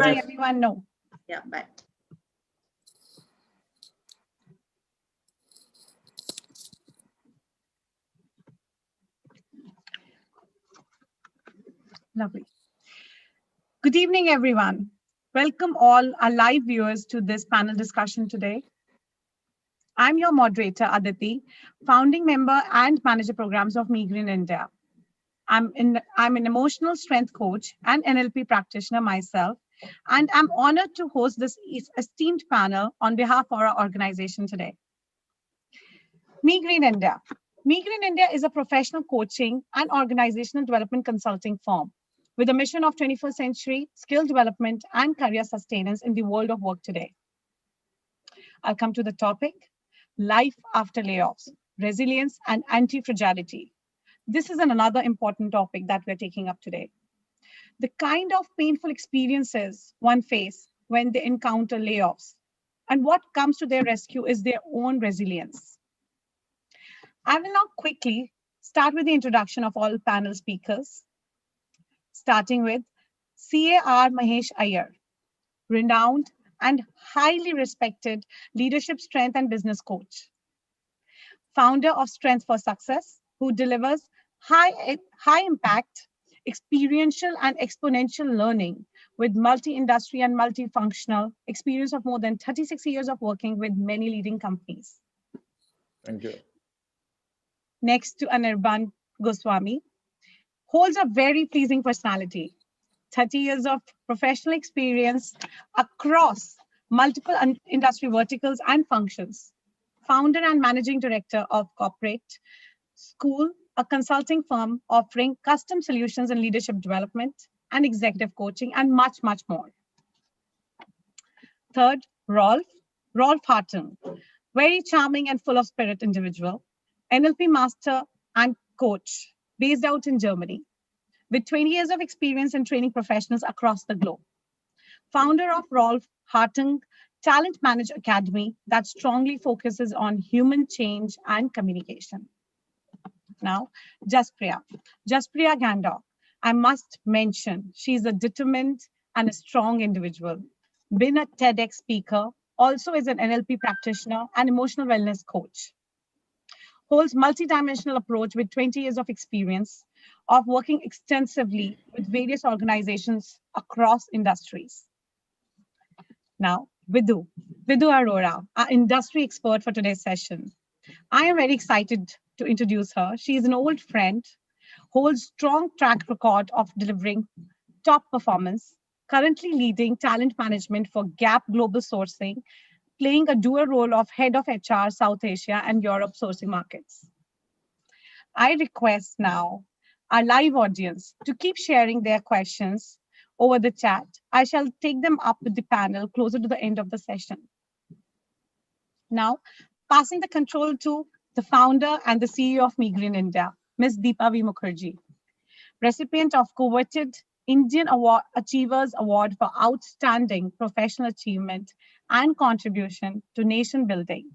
Let everyone know. Yeah, bye. Lovely. Good evening, everyone. Welcome all our live viewers to this panel discussion today. I'm your moderator, Aditi, founding member and manager programs of Migreen India. I'm an emotional strength coach and NLP practitioner myself, and I'm honored to host this esteemed panel on behalf of our organization today. Migreen India. Migreen India is a professional coaching and organizational development consulting firm with a mission of 21st century skill development and career sustenance in the world of work today. I'll come to the topic, life after layoffs, resilience and anti-fragility. This is another important topic that we're taking up today. The kind of painful experiences one faces when they encounter layoffs and what comes to their rescue is their own resilience. I will now quickly start with the introduction of all panel speakers, starting with CAR Mahesh Iyer, renowned and highly respected leadership strength and business coach, founder of Strength for Success, who delivers high impact, experiential and exponential learning with multi-industry and multifunctional experience of more than 36 years of working with many leading companies. Thank you. Next to Anirban Goswami, holds a very pleasing personality, 30 years of professional experience across multiple industry verticals and functions, founder and managing director of Corporate School, a consulting firm offering custom solutions in leadership development and executive coaching, and much, much more. Third, Rolf Hartung, very charming and full of spirit individual, NLP master and coach based out in Germany, with 20 years of experience in training professionals across the globe. Founder of Rolf Hartung Talent Manage Academy that strongly focuses on human change and communication. Now, Jaspriya Gandhok. I must mention, she's a determined and a strong individual. Been a TEDx speaker, also is an NLP practitioner and emotional wellness coach. Holds multidimensional approach with 20 years of experience of working extensively with various organizations across industries. Now, Vidhu Arora, our industry expert for today's session. I am very excited to introduce her. She is an old friend, holds strong track record of delivering top performance, currently leading talent management for Gap Global Sourcing, playing a dual role of head of HR South Asia and Europe sourcing markets. I request now our live audience to keep sharing their questions over the chat. I shall take them up with the panel closer to the end of the session. Now, passing the control to the founder and the CEO of Migreen India, Ms. Deepa V. Mukherjee, recipient of coveted Indian Achievers Award for Outstanding Professional Achievement and Contribution to Nation Building.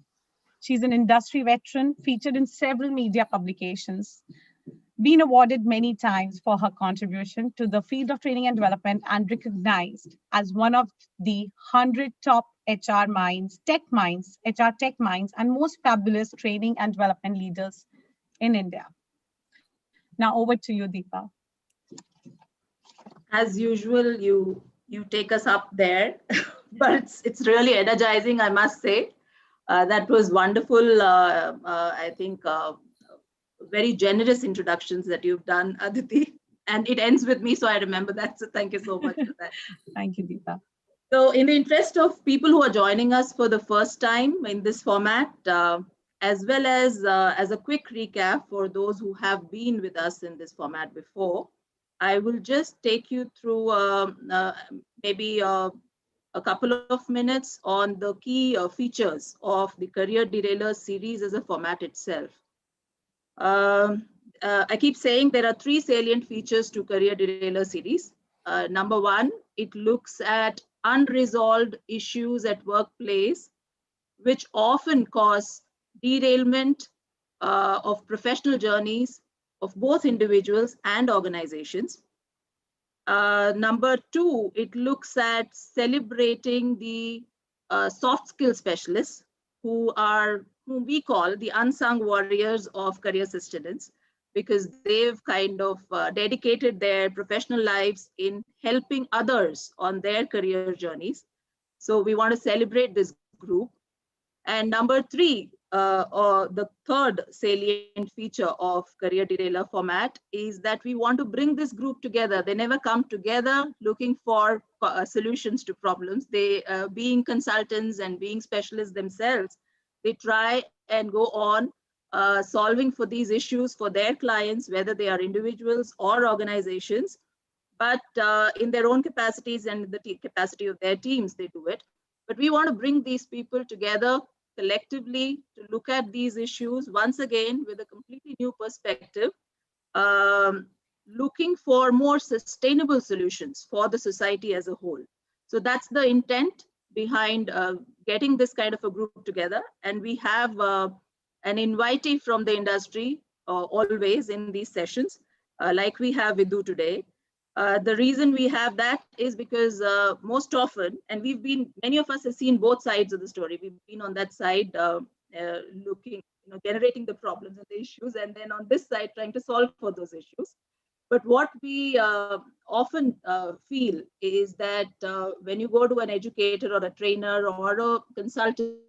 She's an industry veteran, featured in several media publications, been awarded many times for her contribution to the field of training and development, and recognized as one of the 100 top HR tech minds, and most fabulous training and development leaders in India. Now over to you, Deepa. As usual, you take us up there, but it's really energizing, I must say. That was wonderful. I think very generous introductions that you've done, Aditi, and it ends with me, so I remember that. So thank you so much for that. Thank you, Deepa. So in the interest of people who are joining us for the first time in this format, as well as a quick recap for those who have been with us in this format before, I will just take you through maybe a couple of minutes on the key features of the Career Derailers series as a format itself. I keep saying there are 3 salient features to Career Derailers series. Number 1, it looks at unresolved issues at workplace, which often cause derailment of professional journeys of both individuals and organizations. Number two, it looks at celebrating the soft skill specialists whom we call the unsung warriors of career sustenance, because they've kind of dedicated their professional lives in helping others on their career journeys. So we want to celebrate this group. And number three, or the third salient feature of Career Derailer format is that we want to bring this group together. They never come together looking for solutions to problems. They, being consultants and being specialists themselves, they try and go on solving for these issues for their clients, whether they are individuals or organizations, but in their own capacities and the capacity of their teams, they do it. But we want to bring these people together collectively to look at these issues once again with a completely new perspective, looking for more sustainable solutions for the society as a whole. So that's the intent behind getting this kind of a group together. And we have an invitee from the industry always in these sessions, like we have Vidhu today. The reason we have that is because most often, and many of us have seen both sides of the story. We've been on that side looking, generating the problems and the issues, and then on this side trying to solve for those issues. But what we often feel is that when you go to an educator or a trainer or a consultant,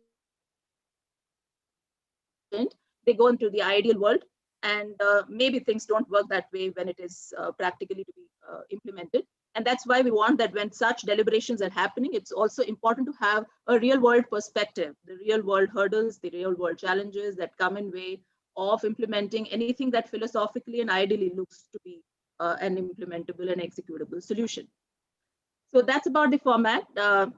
they go into the ideal world, and maybe things don't work that way when it is practically to be implemented. And that's why we want that when such deliberations are happening, it's also important to have a real world perspective, the real world hurdles, the real world challenges that come in way of implementing anything that philosophically and ideally looks to be an implementable and executable solution. So that's about the format.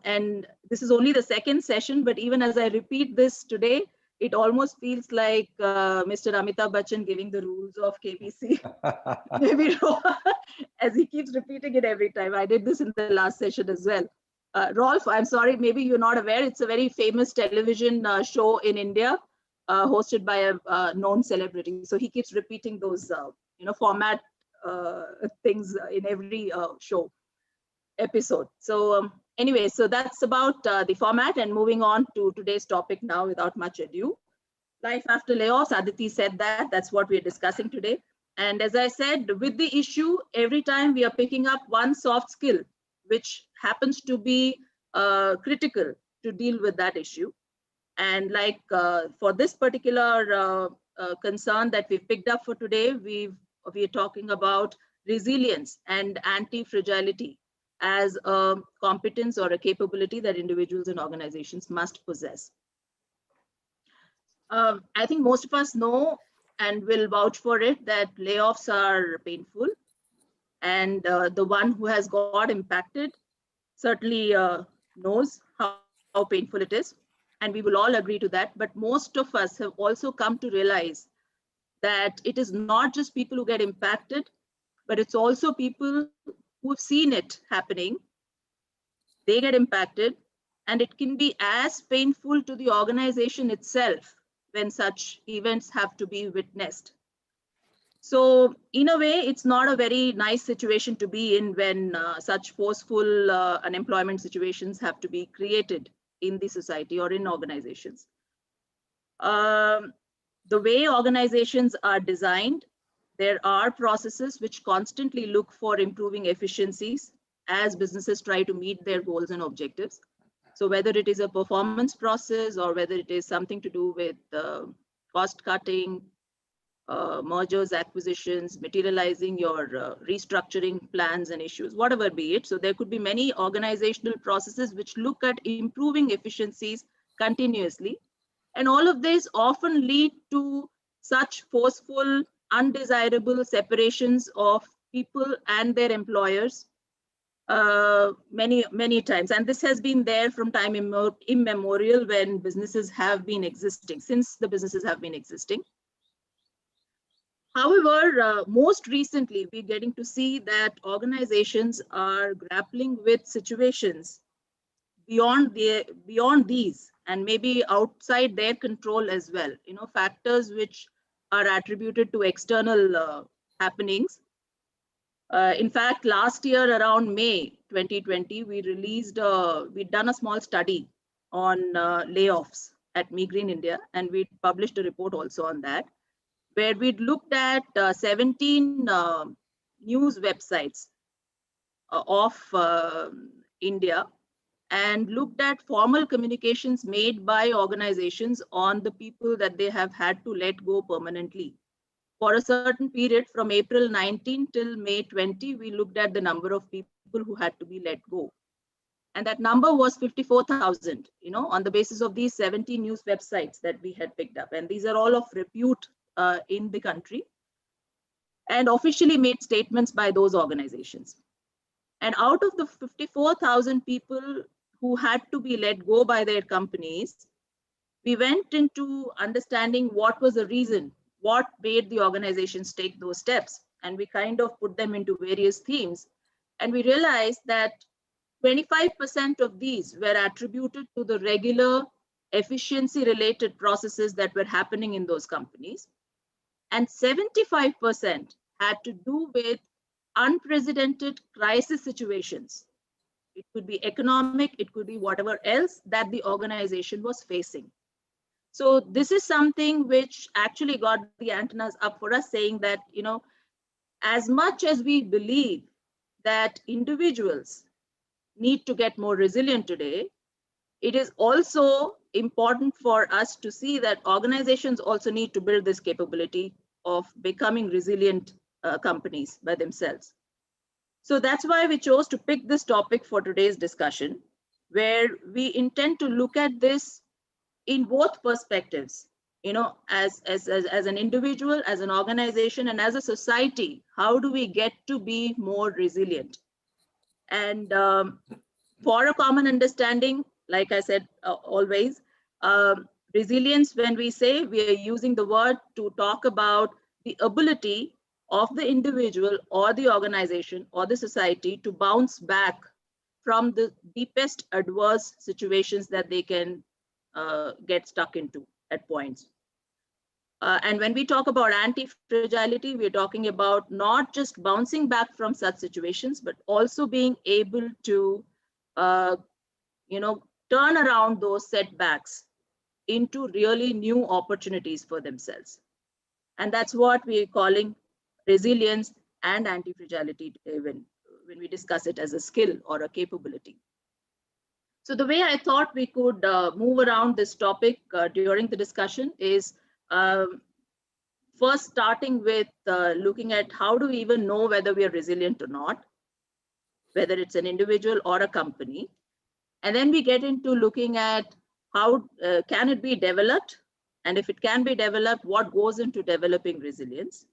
And this is only the second session, but even as I repeat this today, it almost feels like Mr. Amitabh Bachchan giving the rules of KBC. Maybe as he keeps repeating it every time. I did this in the last session as well. Rolf, I'm sorry, maybe you're not aware. It's a very famous television show in India, hosted by a known celebrity. So he keeps repeating those, format things in every show episode. So anyway, so that's about the format, and moving on to today's topic now without much ado. Life after layoffs, Aditi said that's what we're discussing today. And as I said, with the issue, every time we are picking up one soft skill, which happens to be critical to deal with that issue. And like for this particular concern that we've picked up for today, we're talking about resilience and anti-fragility as a competence or a capability that individuals and organizations must possess. I think most of us know and will vouch for it that layoffs are painful, and the one who has got impacted certainly knows how painful it is, and we will all agree to that. But most of us have also come to realize that it is not just people who get impacted, but it's also people who have seen it happening. They get impacted, and it can be as painful to the organization itself when such events have to be witnessed. So in a way, it's not a very nice situation to be in when such forceful unemployment situations have to be created in the society or in organizations. The way organizations are designed, there are processes which constantly look for improving efficiencies as businesses try to meet their goals and objectives. So whether it is a performance process or whether it is something to do with cost cutting, mergers, acquisitions, materializing your restructuring plans and issues, whatever be it. So there could be many organizational processes which look at improving efficiencies continuously. And all of this often lead to such forceful, undesirable separations of people and their employers many times. And this has been there from time immemorial when businesses have been existing, since the businesses have been existing. However, most recently, we're getting to see that organizations are grappling with situations beyond these and maybe outside their control as well. Factors which are attributed to external happenings, In fact, last year around May 2020, we'd done a small study on layoffs at Me Green India, and we published a report also on that, where we'd looked at 17 news websites of India and looked at formal communications made by organizations on the people that they have had to let go permanently. For a certain period from April 19 till May 20, we looked at the number of people who had to be let go. And that number was 54,000, on the basis of these 70 news websites that we had picked up. And these are all of repute in the country and officially made statements by those organizations. And out of the 54,000 people who had to be let go by their companies, we went into understanding what was the reason, what made the organizations take those steps. And we kind of put them into various themes. And we realized that 25% of these were attributed to the regular efficiency related processes that were happening in those companies. And 75% had to do with unprecedented crisis situations. It could be economic, it could be whatever else that the organization was facing. So this is something which actually got the antennas up for us, saying that, as much as we believe that individuals need to get more resilient today, it is also important for us to see that organizations also need to build this capability of becoming resilient companies by themselves. So that's why we chose to pick this topic for today's discussion, where we intend to look at this in both perspectives, as an individual, as an organization, and as a society. How do we get to be more resilient? And for a common understanding, like I said, always, resilience, when we say, we are using the word to talk about the ability of the individual or the organization or the society to bounce back from the deepest adverse situations that they can get stuck into at points. And when we talk about anti-fragility, we're talking about not just bouncing back from such situations, but also being able to, turn around those setbacks into really new opportunities for themselves. And that's what we're calling resilience and anti-fragility when we discuss it as a skill or a capability. So the way I thought we could move around this topic during the discussion is first starting with looking at how do we even know whether we are resilient or not, whether it's an individual or a company. And then we get into looking at how can it be developed? And if it can be developed, what goes into developing resilience?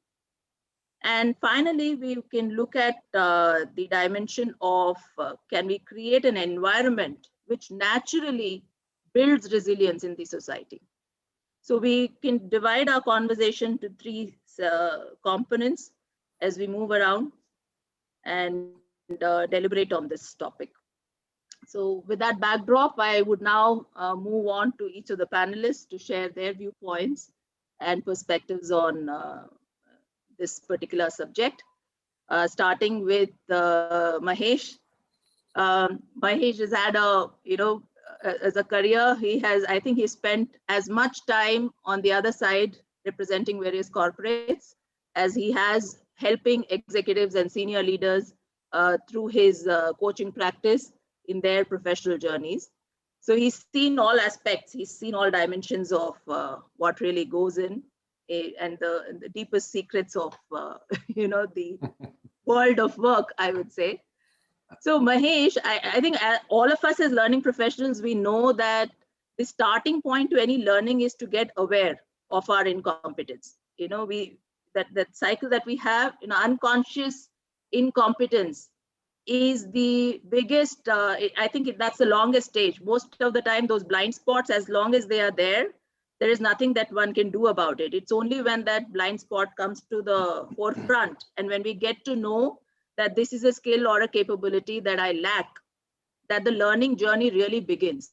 And finally, we can look at the dimension of can we create an environment which naturally builds resilience in the society? So we can divide our conversation to three components as we move around and deliberate on this topic. So with that backdrop, I would now move on to each of the panelists to share their viewpoints and perspectives on this particular subject, starting with Mahesh. Mahesh has had as a career, I think he spent as much time on the other side representing various corporates as he has helping executives and senior leaders through his coaching practice in their professional journeys. So he's seen all aspects, he's seen all dimensions of what really goes in and the deepest secrets of the world of work, I would say. So Mahesh, I think all of us as learning professionals, we know that the starting point to any learning is to get aware of our incompetence. That cycle that we have, unconscious incompetence is the biggest, I think that's the longest stage. Most of the time, those blind spots, as long as they are there is nothing that one can do about it. It's only when that blind spot comes to the forefront and when we get to know that this is a skill or a capability that I lack, that the learning journey really begins.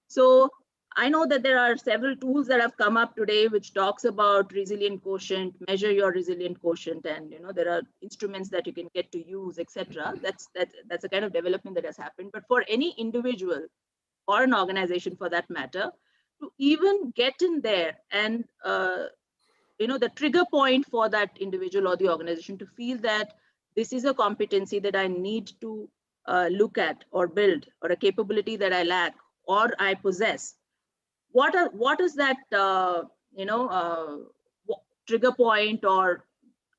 So I know that there are several tools that have come up today which talks about resilient quotient, measure your resilient quotient, and there are instruments that you can get to use, etc. That's a kind of development that has happened. But for any individual or an organization for that matter, to even get in there and the trigger point for that individual or the organization to feel that this is a competency that I need to look at or build, or a capability that I lack or I possess. What is that trigger point, or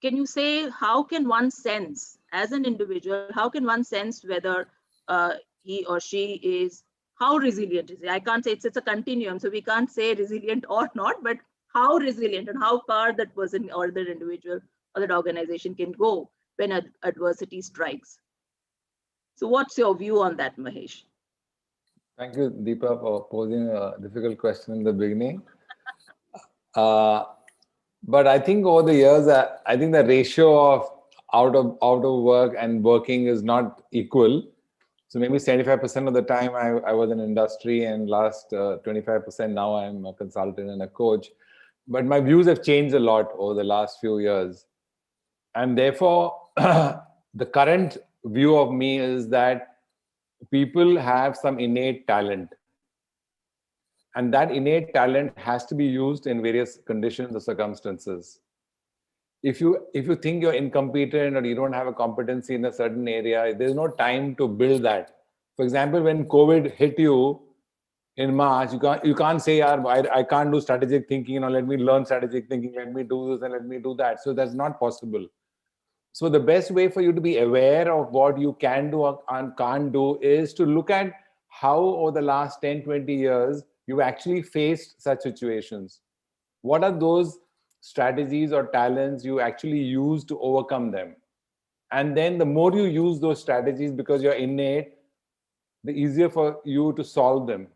can you say how can one sense as an individual, how can one sense whether he or she is, how resilient is it? I can't say it's a continuum, so we can't say resilient or not, but how resilient and how far that person or that individual or that organization can go when adversity strikes. So what's your view on that, Mahesh? Thank you, Deepa, for posing a difficult question in the beginning. But I think over the years, I think the ratio of out of work and working is not equal. So maybe 75% of the time I was in industry, and last 25% now I'm a consultant and a coach. But my views have changed a lot over the last few years. And therefore, the current view of me is that people have some innate talent. And that innate talent has to be used in various conditions or circumstances. If you think you're incompetent or you don't have a competency in a certain area, there's no time to build that. For example, when COVID hit you in March, you can't say, I can't do strategic thinking, let me learn strategic thinking, let me do this and let me do that. So that's not possible. So the best way for you to be aware of what you can do and can't do is to look at how over the last 10, 20 years, you've actually faced such situations. What are those strategies or talents you actually use to overcome them? And then the more you use those strategies, because you're innate, the easier for you to solve them.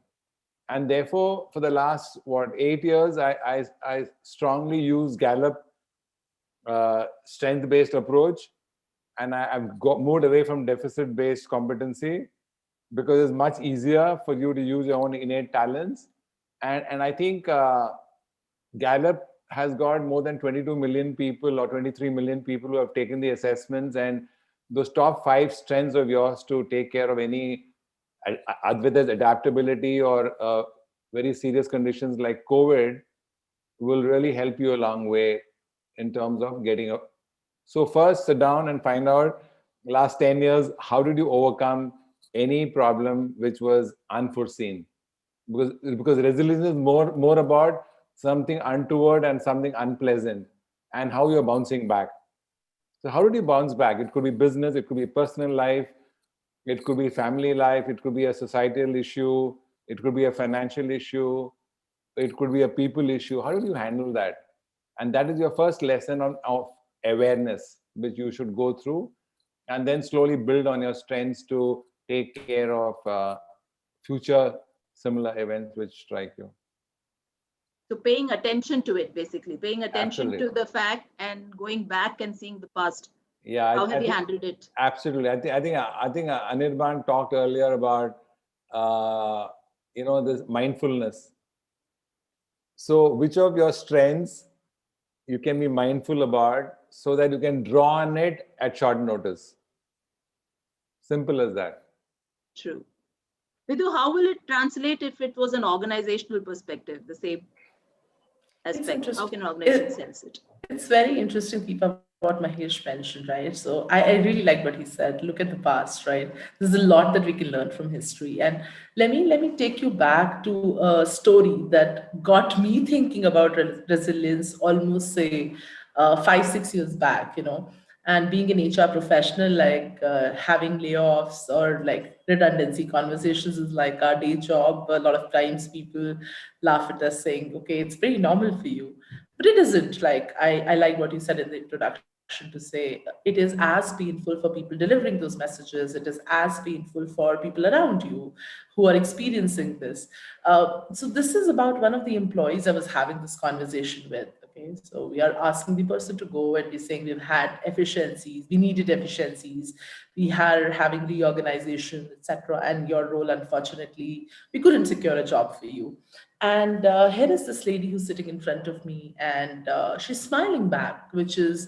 And therefore, for the last 8 years, I strongly use Gallup strength-based approach, and I've moved away from deficit-based competency, because it's much easier for you to use your own innate talents. And I think Gallup has got more than 22 million people or 23 million people who have taken the assessments, and those top 5 strengths of yours to take care of any, whether it's adaptability or very serious conditions like COVID, will really help you a long way in terms of getting up. So first, sit down and find out, last 10 years, how did you overcome any problem which was unforeseen? Because resilience is more about something untoward and something unpleasant, and how you're bouncing back. So how did you bounce back? It could be business, it could be personal life, it could be family life, it could be a societal issue, it could be a financial issue, it could be a people issue. How did you handle that? And that is your first lesson of awareness, which you should go through, and then slowly build on your strengths to take care of future similar events which strike you. So paying attention to it, basically, paying attention Absolutely. to the fact and going back and seeing the past. Yeah, how have you handled it? Absolutely. I think Anirban talked earlier about this mindfulness. So which of your strengths you can be mindful about so that you can draw on it at short notice. Simple as that. True. Vidhu, how will it translate if it was an organizational perspective, the same aspect? How can an organization sense it? It's very interesting, Deepa, what Mahesh mentioned, right? So I really like what he said. Look at the past, right? There's a lot that we can learn from history. And let me take you back to a story that got me thinking about resilience almost, say, 5-6 years back, and being an HR professional, like having layoffs or like redundancy conversations is like our day job. A lot of times people laugh at us saying, okay, it's very normal for you. But it isn't. Like I like what you said in the introduction to say it is as painful for people delivering those messages. It is as painful for people around you who are experiencing this. So this is about one of the employees I was having this conversation with. Okay, so we are asking the person to go and we're saying we've had efficiencies, we needed efficiencies, we are having reorganization, etc. And your role, unfortunately, we couldn't secure a job for you. And here is this lady who's sitting in front of me, and she's smiling back, which is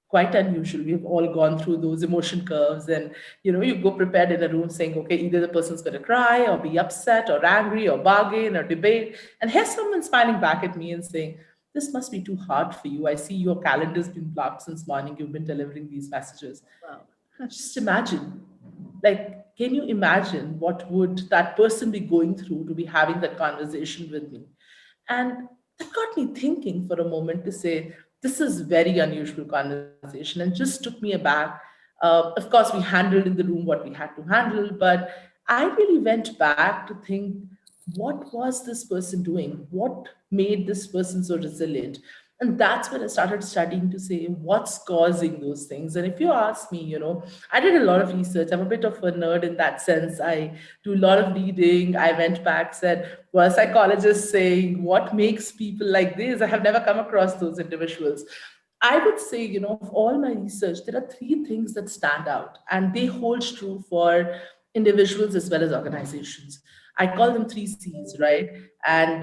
quite unusual. We've all gone through those emotion curves, and you go prepared in a room saying, okay, either the person's going to cry or be upset or angry or bargain or debate. And here's someone smiling back at me and saying, this must be too hard for you. I see your calendar's been blocked since morning. You've been delivering these messages. Wow. Just imagine, like, can you imagine what would that person be going through to be having that conversation with me? And that got me thinking for a moment to say, this is very unusual conversation and just took me aback. Of course, we handled in the room what we had to handle, but I really went back to think, what was this person doing? What made this person so resilient? And that's when I started studying to say, what's causing those things? And if you ask me, I did a lot of research. I'm a bit of a nerd in that sense. I do a lot of reading. I went back, said, well, psychologists saying what makes people like this? I have never come across those individuals. I would say, of all my research, there are three things that stand out, and they hold true for individuals as well as organizations. I call them three C's, right? And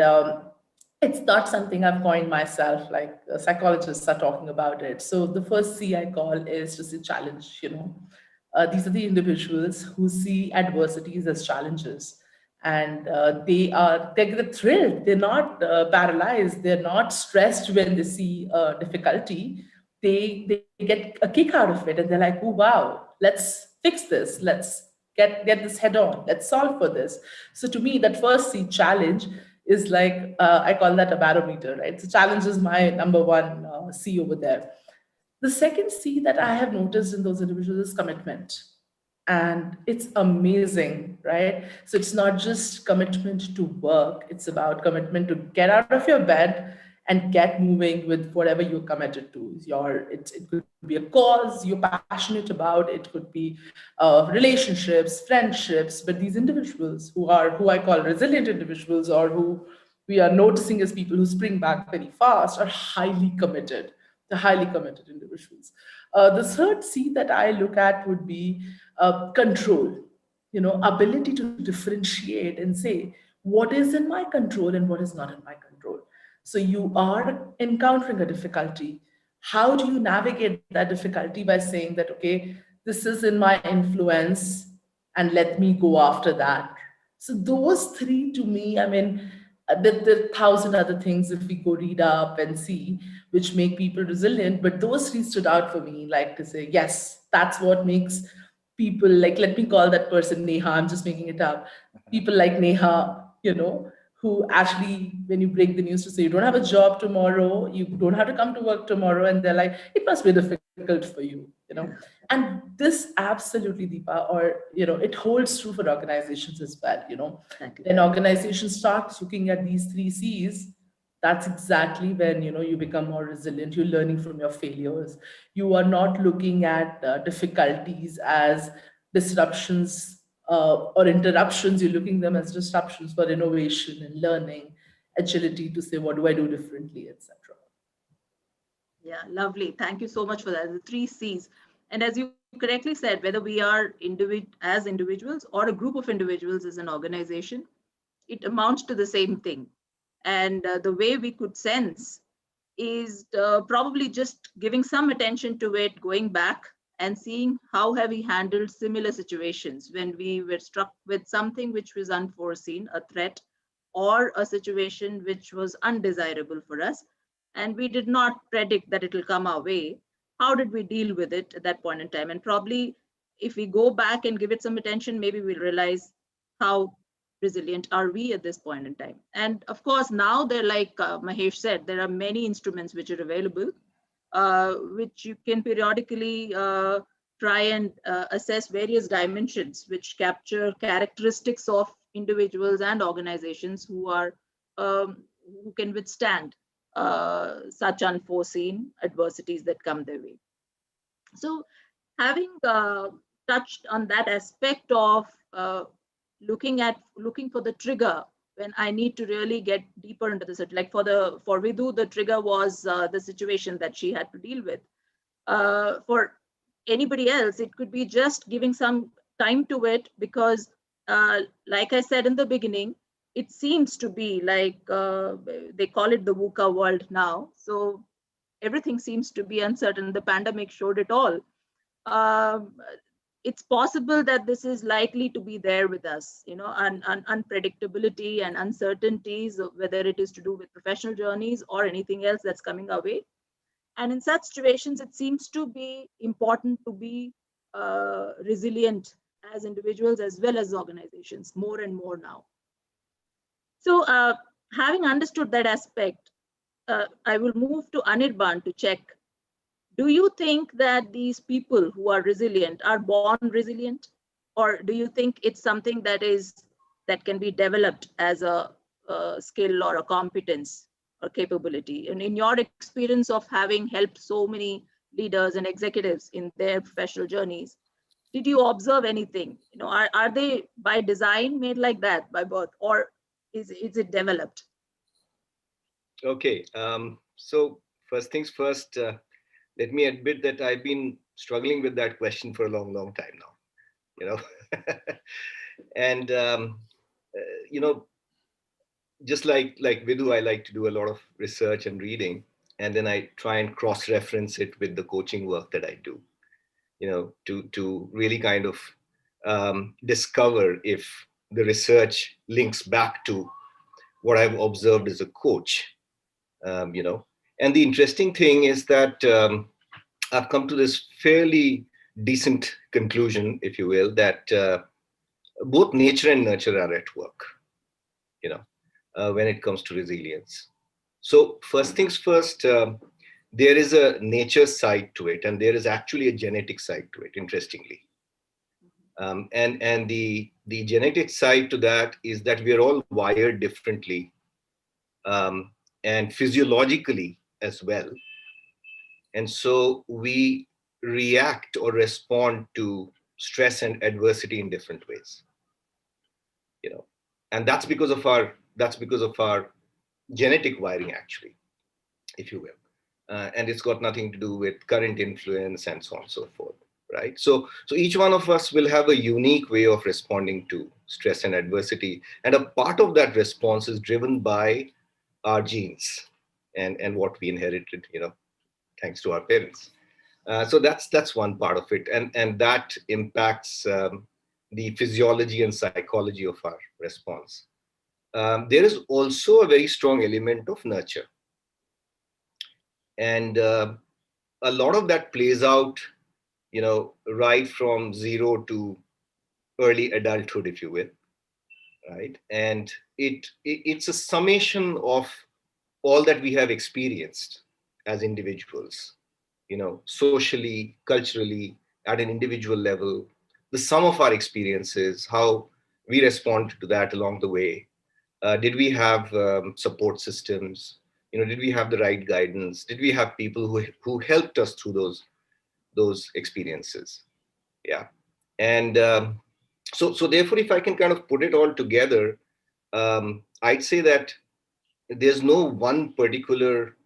it's not something I've coined myself, like psychologists are talking about it. So the first C I call is just a challenge, these are the individuals who see adversities as challenges, and they're thrilled. They're not paralyzed. They're not stressed when they see difficulty. They get a kick out of it, and they're like, oh wow, let's fix this. Let's get this head on. Let's solve for this. So to me, that first C, challenge, is like, I call that a barometer, right? So challenge is my number one C over there. The second C that I have noticed in those individuals is commitment. And it's amazing, right? So it's not just commitment to work, it's about commitment to get out of your bed and get moving with whatever you're committed to. It could be a cause you're passionate about, it could be relationships, friendships, but these individuals who I call resilient individuals, or who we are noticing as people who spring back very fast, are highly committed. The highly committed individuals. The third C that I look at would be control, ability to differentiate and say what is in my control and what is not in my control. So you are encountering a difficulty. How do you navigate that difficulty? By saying that, okay, this is in my influence and let me go after that. So those three to me, I mean, there are thousand other things if we go read up and see, which make people resilient, but those three stood out for me, like to say, yes, that's what makes people, like, let me call that person Neha, I'm just making it up. People like Neha, who actually, when you break the news to say you don't have a job tomorrow, you don't have to come to work tomorrow, and they're like, it must be difficult for you. And this absolutely, Deepa, or it holds true for organizations as well. Exactly. When organizations start looking at these three C's, that's exactly when you become more resilient. You're learning from your failures. You are not looking at difficulties as disruptions or interruptions. You're looking them as disruptions for innovation and learning, agility to say, what do I do differently, etc. Yeah, lovely. Thank you so much for that. The three C's. And as you correctly said, whether we are as individuals or a group of individuals as an organization, it amounts to the same thing. And the way we could sense is probably just giving some attention to it, going back and seeing how have we handled similar situations when we were struck with something which was unforeseen, a threat or a situation which was undesirable for us, and we did not predict that it will come our way. How did we deal with it at that point in time? And probably if we go back and give it some attention, maybe we'll realize how resilient are we at this point in time. And of course, now they're like Mahesh said, there are many instruments which are available, which you can periodically try and assess various dimensions which capture characteristics of individuals and organizations who can withstand such unforeseen adversities that come their way. So having touched on that aspect of looking for the trigger when I need to really get deeper into this. Like for Vidhu, the trigger was the situation that she had to deal with. For anybody else, it could be just giving some time to it, because like I said in the beginning, it seems to be like they call it the VUCA world now. So everything seems to be uncertain. The pandemic showed it all. It's possible that this is likely to be there with us, unpredictability and uncertainties, whether it is to do with professional journeys or anything else that's coming our way. And in such situations, it seems to be important to be resilient as individuals as well as organizations, more and more now. So having understood that aspect, I will move to Anirban to check. Do you think that these people who are resilient are born resilient? Or do you think it's something that can be developed as a skill or a competence or capability? And in your experience of having helped so many leaders and executives in their professional journeys, did you observe anything? Are they by design made like that by birth, or is it developed? Okay, so first things first, let me admit that I've been struggling with that question for a long, long time now, and, just like Vidhu, I like to do a lot of research and reading, and then I try and cross-reference it with the coaching work that I do, to really kind of discover if the research links back to what I've observed as a coach, And the interesting thing is that I've come to this fairly decent conclusion, if you will, that both nature and nurture are at work, when it comes to resilience. So first things first, there is a nature side to it, and there is actually a genetic side to it, interestingly. And the genetic side to that is that we are all wired differently, and physiologically as well. And so we react or respond to stress and adversity in different ways, and that's because of our genetic wiring, actually, if you will. And it's got nothing to do with current influence and so on and so forth, right? So each one of us will have a unique way of responding to stress and adversity. And a part of that response is driven by our genes and what we inherited, thanks to our parents. So that's one part of it, and that impacts the physiology and psychology of our response. There is also a very strong element of nurture, and a lot of that plays out, right from zero to early adulthood, if you will, right? And it's a summation of all that we have experienced as individuals, socially, culturally, at an individual level, the sum of our experiences, how we respond to that along the way. Did we have support systems? Did we have the right guidance? Did we have people who helped us through those experiences? Yeah. And so therefore, if I can kind of put it all together, I'd say that there's no one particular,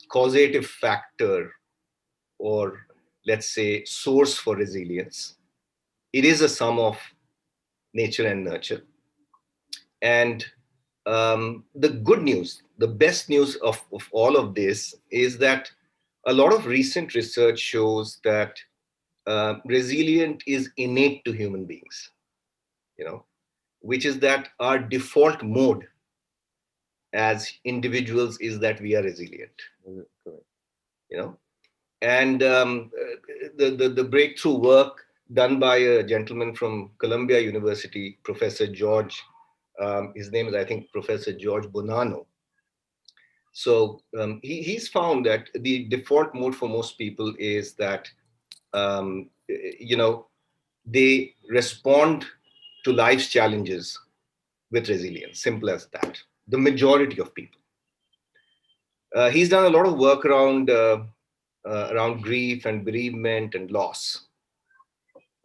causative factor, or let's say source for resilience. It is a sum of nature and nurture. And the good news, the best news of all of this is that a lot of recent research shows that resilient is innate to human beings, which is that our default mode as individuals is that we are resilient. And the breakthrough work done by a gentleman from Columbia University, Professor George, his name is, I think, Professor George Bonanno. So he's found that the default mode for most people is that, they respond to life's challenges with resilience, simple as that. The majority of people. He's done a lot of work around grief and bereavement and loss.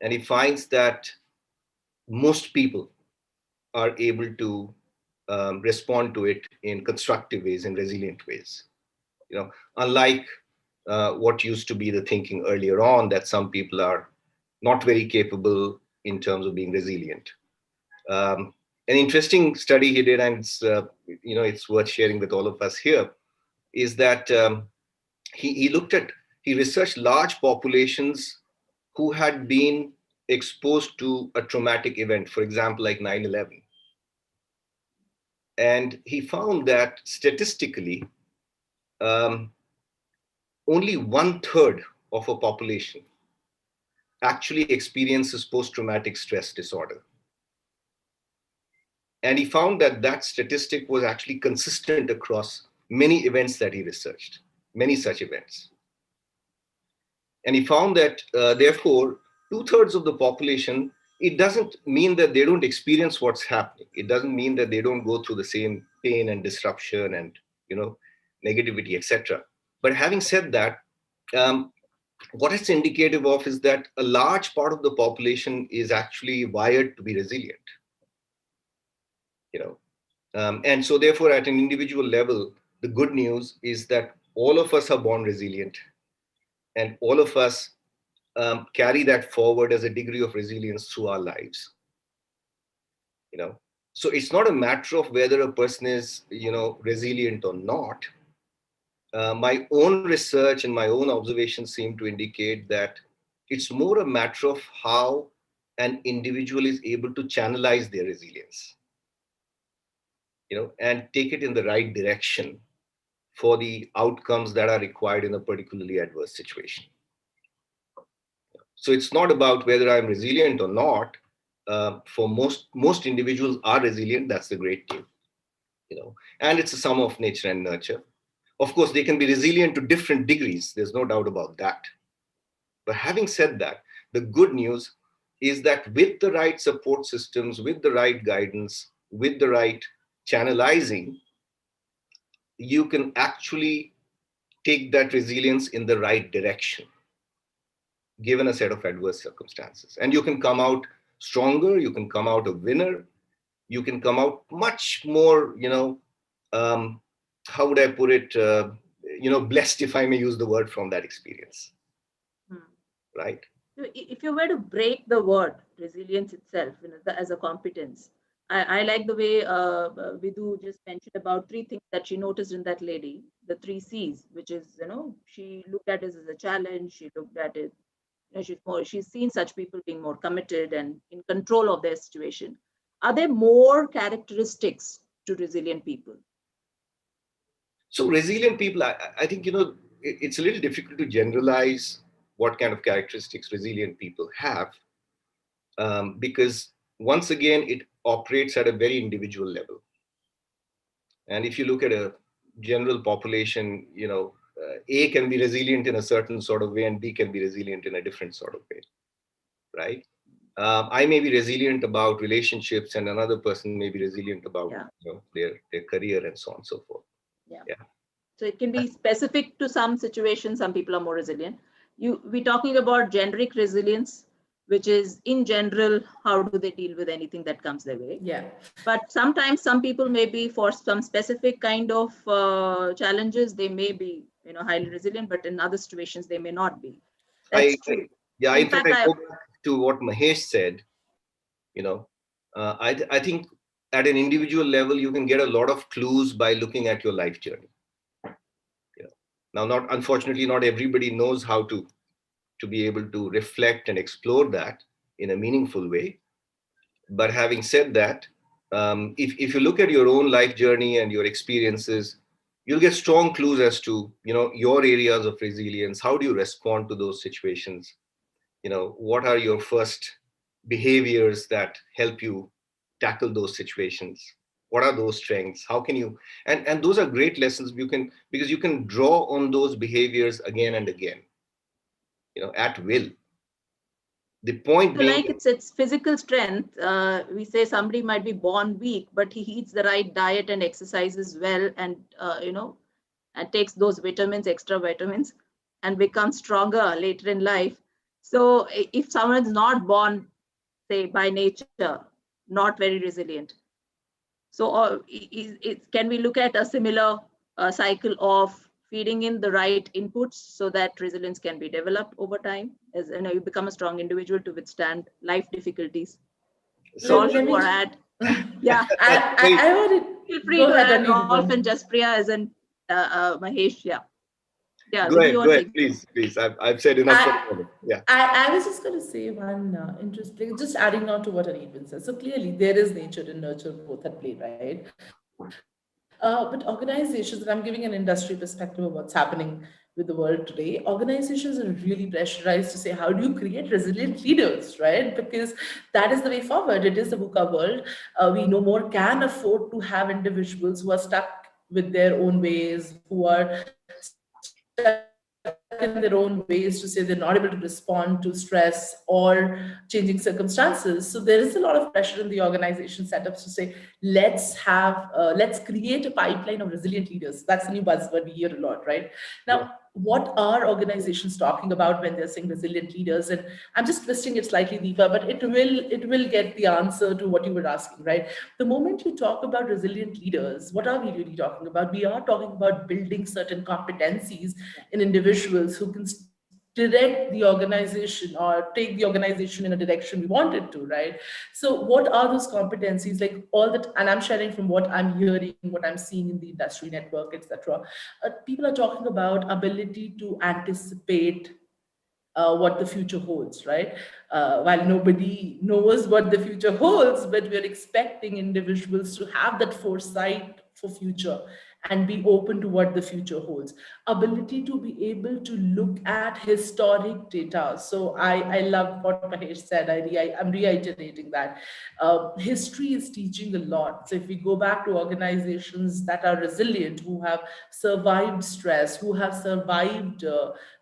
And he finds that most people are able to respond to it in constructive ways, in resilient ways. Unlike what used to be the thinking earlier on, that some people are not very capable in terms of being resilient. An interesting study he did, and it's worth sharing with all of us here, is that he researched large populations who had been exposed to a traumatic event, for example, like 9/11. And he found that statistically, only 1/3 of a population actually experiences post-traumatic stress disorder. And he found that that statistic was actually consistent across many events that he researched, many such events. And he found that, therefore, 2/3 of the population, it doesn't mean that they don't experience what's happening. It doesn't mean that they don't go through the same pain and disruption and, negativity, etc. But having said that, what it's indicative of is that a large part of the population is actually wired to be resilient. And so therefore, at an individual level, the good news is that all of us are born resilient, and all of us carry that forward as a degree of resilience through our lives. So it's not a matter of whether a person is, resilient or not. My own research and my own observations seem to indicate that it's more a matter of how an individual is able to channelize their resilience, and take it in the right direction for the outcomes that are required in a particularly adverse situation. So it's not about whether I'm resilient or not. For most individuals are resilient. That's the great thing, and it's a sum of nature and nurture. Of course, they can be resilient to different degrees. There's no doubt about that. But having said that, the good news is that with the right support systems, with the right guidance, with the right channelizing, you can actually take that resilience in the right direction, given a set of adverse circumstances. And you can come out stronger, you can come out a winner, you can come out much more, how would I put it, blessed, if I may use the word, from that experience. Right? If you were to break the word resilience itself as a competence, I like the way Vidhu just mentioned about 3 things that she noticed in that lady, the 3 C's, which is, she looked at it as a challenge. She looked at it, she's seen such people being more committed and in control of their situation. Are there more characteristics to resilient people? So resilient people, I think, it's a little difficult to generalize what kind of characteristics resilient people have, because once again, it operates at a very individual level. And if you look at a general population, A can be resilient in a certain sort of way and B can be resilient in a different sort of way, right? I may be resilient about relationships and another person may be resilient about their career and so on and so forth. Yeah. So it can be specific to some situations. Some people are more resilient. We're talking about generic resilience, which is in general, how do they deal with anything that comes their way? Yeah. But sometimes some people may be, for some specific kind of challenges, they may be, highly resilient, but in other situations, they may not be. That's true. In fact, I go back to what Mahesh said. I think at an individual level, you can get a lot of clues by looking at your life journey. Now, unfortunately, not everybody knows how to be able to reflect and explore that in a meaningful way. But having said that, if you look at your own life journey and your experiences, you'll get strong clues as to, your areas of resilience. How do you respond to those situations? What are your first behaviors that help you tackle those situations? What are those strengths? How can you, and those are great lessons because you can draw on those behaviors again and again, at will. The point being, like it's physical strength. We say somebody might be born weak, but he eats the right diet and exercises well, and and takes those vitamins, extra vitamins, and becomes stronger later in life. So if someone's not born, say, by nature, not very resilient. So can we look at a similar cycle of feeding in the right inputs so that resilience can be developed over time as you become a strong individual to withstand life difficulties? So Rolf, or add? Yeah, I want feel to free go to ahead, add Rolf and Anirban. Jaspriya as in Mahesh. Yeah, go Vidhu, ahead, take. please. I've said enough for the moment. Yeah. I was just going to say one interesting, just adding on to what Anirban said. So clearly, there is nature and nurture both at play, right? But organizations, and I'm giving an industry perspective of what's happening with the world today, organizations are really pressurized to say, how do you create resilient leaders, right? Because that is the way forward. It is the VUCA world. We no more can afford to have individuals who are stuck with their own ways, who are stuck in their own ways to say they're not able to respond to stress or changing circumstances. So there is a lot of pressure in the organization setups to say, let's create a pipeline of resilient leaders. That's the new buzzword we hear a lot, right? Now, what are organizations talking about when they're saying resilient leaders? And I'm just twisting it slightly deeper, but it will get the answer to what you were asking, right? The moment you talk about resilient leaders, what are we really talking about? We are talking about building certain competencies in individuals who can direct the organization or take the organization in a direction we want it to, right? So what are those competencies, like all that? And I'm sharing from what I'm hearing, what I'm seeing in the industry network, etc. People are talking about ability to anticipate what the future holds, right? While nobody knows what the future holds, but we're expecting individuals to have that foresight for future and be open to what the future holds. Ability to be able to look at historic data. So I love what Mahesh said. I'm reiterating that. History is teaching a lot. So if we go back to organizations that are resilient, who have survived stress, who have survived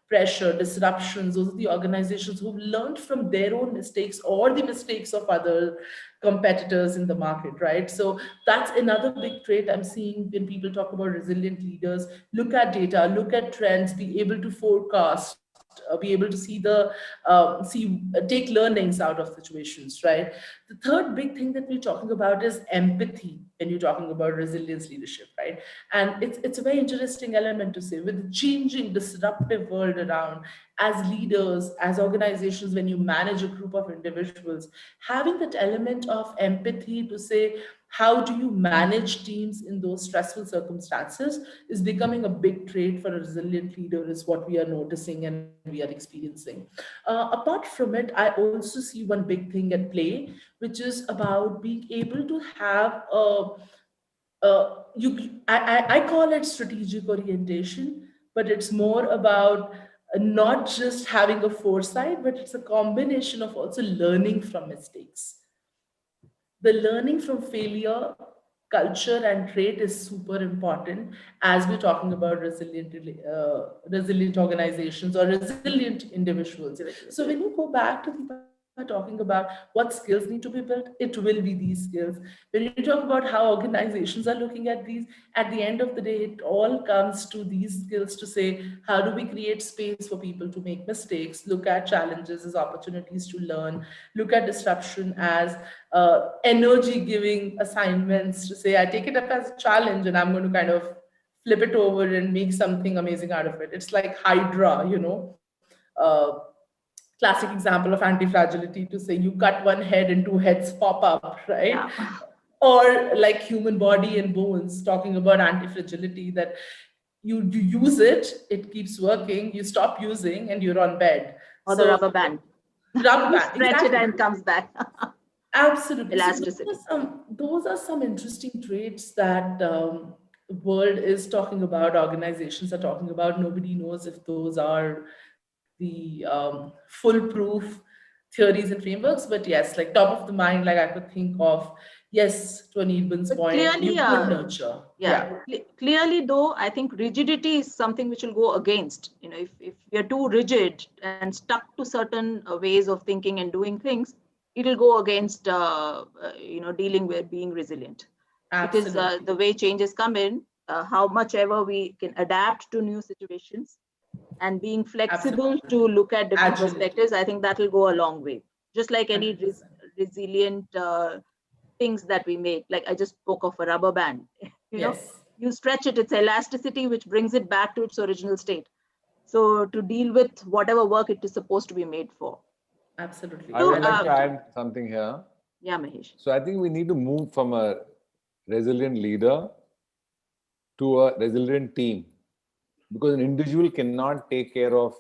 pressure, disruptions. Those are the organizations who've learned from their own mistakes or the mistakes of other competitors in the market, right? So that's another big trait I'm seeing when people talk about resilient leaders. Look at data, look at trends, be able to forecast, be able to see take learnings out of situations, right? The third big thing that we're talking about is empathy when you're talking about resilience leadership, right? And it's a very interesting element to say, with the changing disruptive world around, as leaders, as organizations, when you manage a group of individuals, having that element of empathy to say, how do you manage teams in those stressful circumstances is becoming a big trait for a resilient leader, is what we are noticing and we are experiencing. Apart from it, I also see one big thing at play, which is about being able to have I call it strategic orientation, but it's more about not just having a foresight, but it's a combination of also learning from mistakes. The learning from failure culture and trait is super important as we're talking about resilient organizations or resilient individuals. So when you go back to Deepa talking about what skills need to be built, it will be these skills. When you talk about how organizations are looking at these, at the end of the day, it all comes to these skills to say, how do we create space for people to make mistakes, look at challenges as opportunities to learn, look at disruption as energy giving assignments to say, I take it up as a challenge and I'm going to kind of flip it over and make something amazing out of it. It's like Hydra, classic example of anti-fragility, to say you cut one head and two heads pop up, right? Yeah. Or like human body and bones, talking about anti-fragility, that you use it, it keeps working, you stop using and you're on bed. Or the rubber band. Rubber You band, stretch it exactly. and comes back. Absolutely. So Elasticity. those are some interesting traits that world is talking about, organizations are talking about. Nobody knows if those are the foolproof theories and frameworks, but yes, like top of the mind, like I could think of, yes, to Anirban's But point, clearly, you could nurture. yeah. Clearly, though, I think rigidity is something which will go against. If you're too rigid and stuck to certain ways of thinking and doing things, it'll go against dealing with being resilient. Because Absolutely. the way changes come in, how much ever we can adapt to new situations and being flexible Absolutely. to look at different Agility. perspectives, I think that will go a long way. Just like any 100%. resilient things that we make. Like I just spoke of a rubber band. Yes. You stretch it, it's elasticity which brings it back to its original state. So to deal with whatever work it is supposed to be made for. Absolutely. I would like to add something here. Yeah, Mahesh. So I think we need to move from a resilient leader to a resilient team, because an individual cannot take care of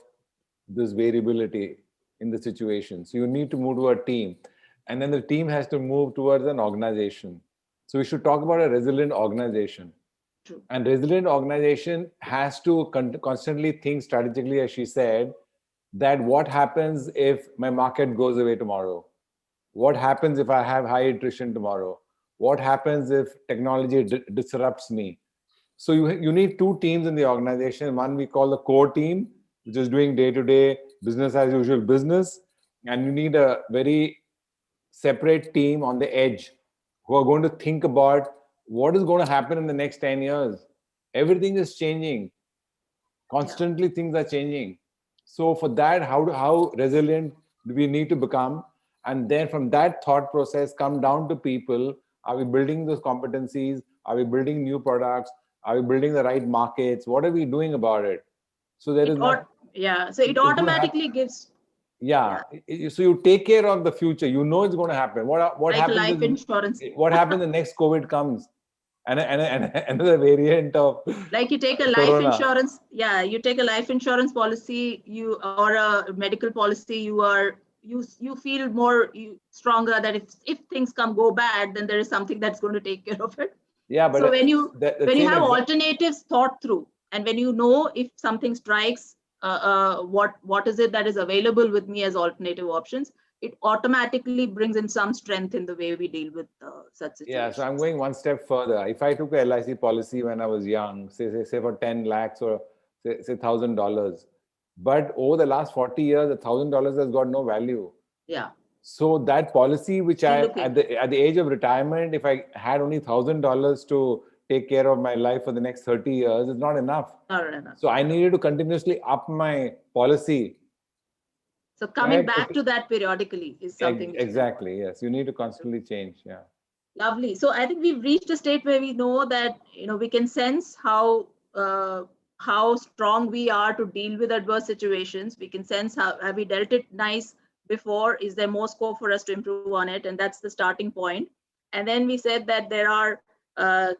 this variability in the situation. So you need to move to a team, and then the team has to move towards an organization. So we should talk about a resilient organization. True. And resilient organization has to constantly think strategically, as she said, that what happens if my market goes away tomorrow? What happens if I have high attrition tomorrow? What happens if technology disrupts me? So you need two teams in the organization. One we call the core team, which is doing day-to-day business as usual business. And you need a very separate team on the edge who are going to think about what is going to happen in the next 10 years. Everything is changing. Constantly things are changing. So for that, how resilient do we need to become? And then from that thought process, come down to people. Are we building those competencies? Are we building new products? Are we building the right markets? What are we doing about it? So there is not. Yeah. So it automatically gives. Yeah. So you take care of the future. You know it's going to happen. What like happens? Life insurance. What happens the next COVID comes? And another variant of like you take a corona. life insurance. Yeah, you take a life insurance policy, or a medical policy. You feel more stronger that if things go bad, then there is something that's going to take care of it. Yeah, but so when you have alternatives thought through, and when you know if something strikes, what is it that is available with me as alternative options, it automatically brings in some strength in the way we deal with such situations. Yeah, so I'm going one step further. If I took a LIC policy when I was young, say for 10 lakhs or say $1,000, but over the last 40 years, $1,000 has got no value. Yeah. So that policy, which at the age of retirement, if I had only $1,000 to take care of my life for the next 30 years, is not enough. Not enough. So I needed to continuously up my policy. So coming back to that periodically is something. Exactly. Yes, you need to constantly change. Yeah. Lovely. So I think we've reached a state where we know that we can sense how strong we are to deal with adverse situations. We can sense how have we dealt it nice before. Is there more scope for us to improve on it? And that's the starting point. And then we said that there are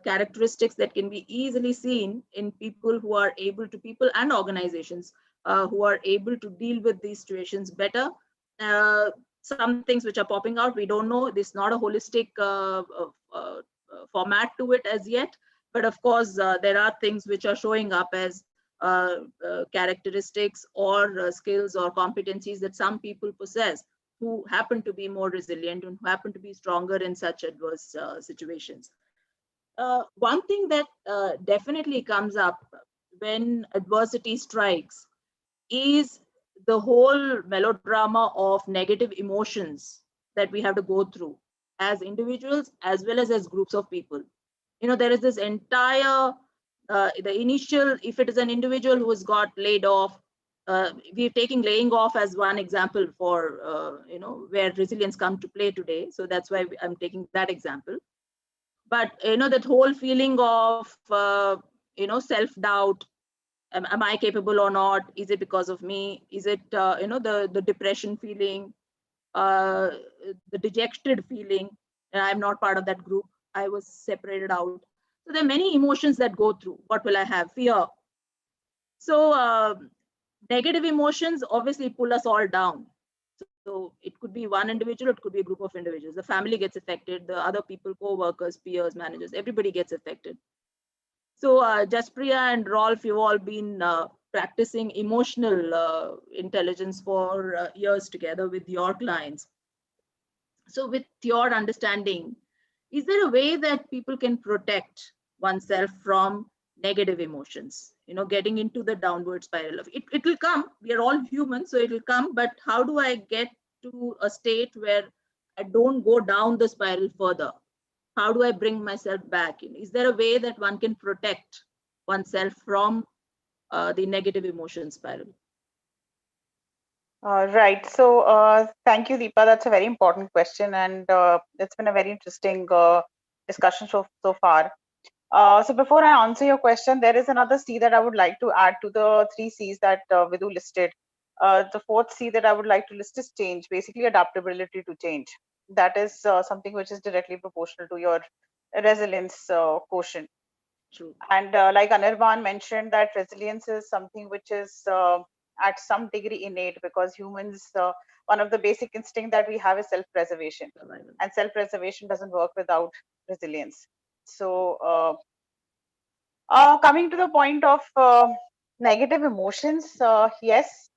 characteristics that can be easily seen in people who are able to, people and organizations who are able to deal with these situations better. Some things which are popping out, we don't know. This is not a holistic format to it as yet. But of course, there are things which are showing up as characteristics or skills or competencies that some people possess who happen to be more resilient and who happen to be stronger in such adverse situations. One thing that definitely comes up when adversity strikes is the whole melodrama of negative emotions that we have to go through as individuals as well as groups of people. There is this entire, the initial, if it is an individual who has got laid off, we're taking laying off as one example for, where resilience come to play today. So that's why I'm taking that example. But, that whole feeling of, self-doubt, am I capable or not? Is it because of me? Is it, the depression feeling, the dejected feeling? I'm not part of that group. I was separated out. So there are many emotions that go through. What will I have? Fear. So negative emotions obviously pull us all down. So it could be one individual, it could be a group of individuals. The family gets affected, the other people, co-workers, peers, managers, everybody gets affected. So Jaspriya and Rolf, you've all been practicing emotional intelligence for years together with your clients. So with your understanding, is there a way that people can protect oneself from negative emotions, getting into the downward spiral? It will come, we are all human, so it will come, but how do I get to a state where I don't go down the spiral further? How do I bring myself back? Is there a way that one can protect oneself from the negative emotion spiral? Right. So thank you, Deepa. That's a very important question, and it's been a very interesting discussion so far. So before I answer your question, there is another C that I would like to add to the three C's that Vidhu listed. The fourth C that I would like to list is change, basically adaptability to change. That is something which is directly proportional to your resilience quotient. True. And like Anirban mentioned, that resilience is something which is at some degree innate, because humans, one of the basic instinct that we have is self-preservation, and self-preservation doesn't work without resilience. So coming to the point of negative emotions, yes,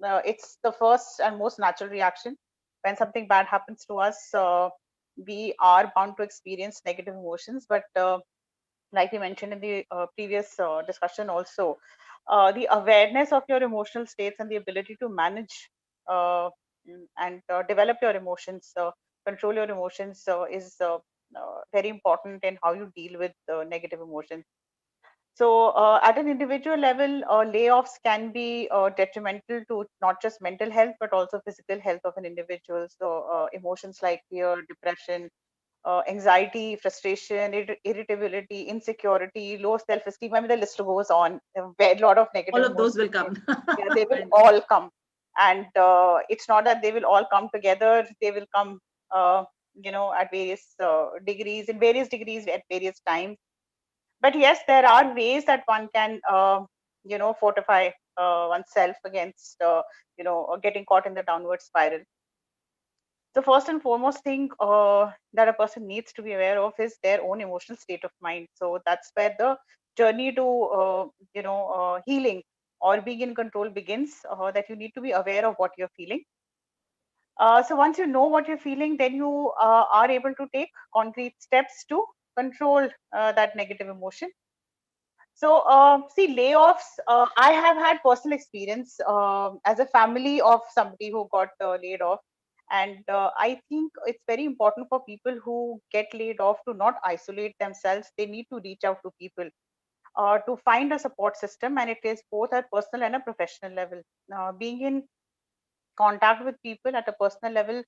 it's the first and most natural reaction. When something bad happens to us, we are bound to experience negative emotions. But like we mentioned in the previous discussion also, the awareness of your emotional states and the ability to manage and develop your emotions, control your emotions is very important in how you deal with negative emotions. So at an individual level, layoffs can be detrimental to not just mental health, but also physical health of an individual. So emotions like fear, depression, anxiety, frustration, irritability, insecurity, low self-esteem. I mean, the list goes on. A lot of negative All of those emotions. will come. Yeah, they will all come. And it's not that they will all come together. They will come, at various degrees, in various degrees at various times. But yes, there are ways that one can, fortify oneself against, getting caught in the downward spiral. The first and foremost thing that a person needs to be aware of is their own emotional state of mind. So that's where the journey to healing or being in control begins. That you need to be aware of what you're feeling. So once you know what you're feeling, then you are able to take concrete steps to control that negative emotion. So, see, layoffs, I have had personal experience as a family of somebody who got laid off. And I think it's very important for people who get laid off to not isolate themselves. They need to reach out to people to find a support system, and it is both at personal and a professional level. Being in contact with people at a personal level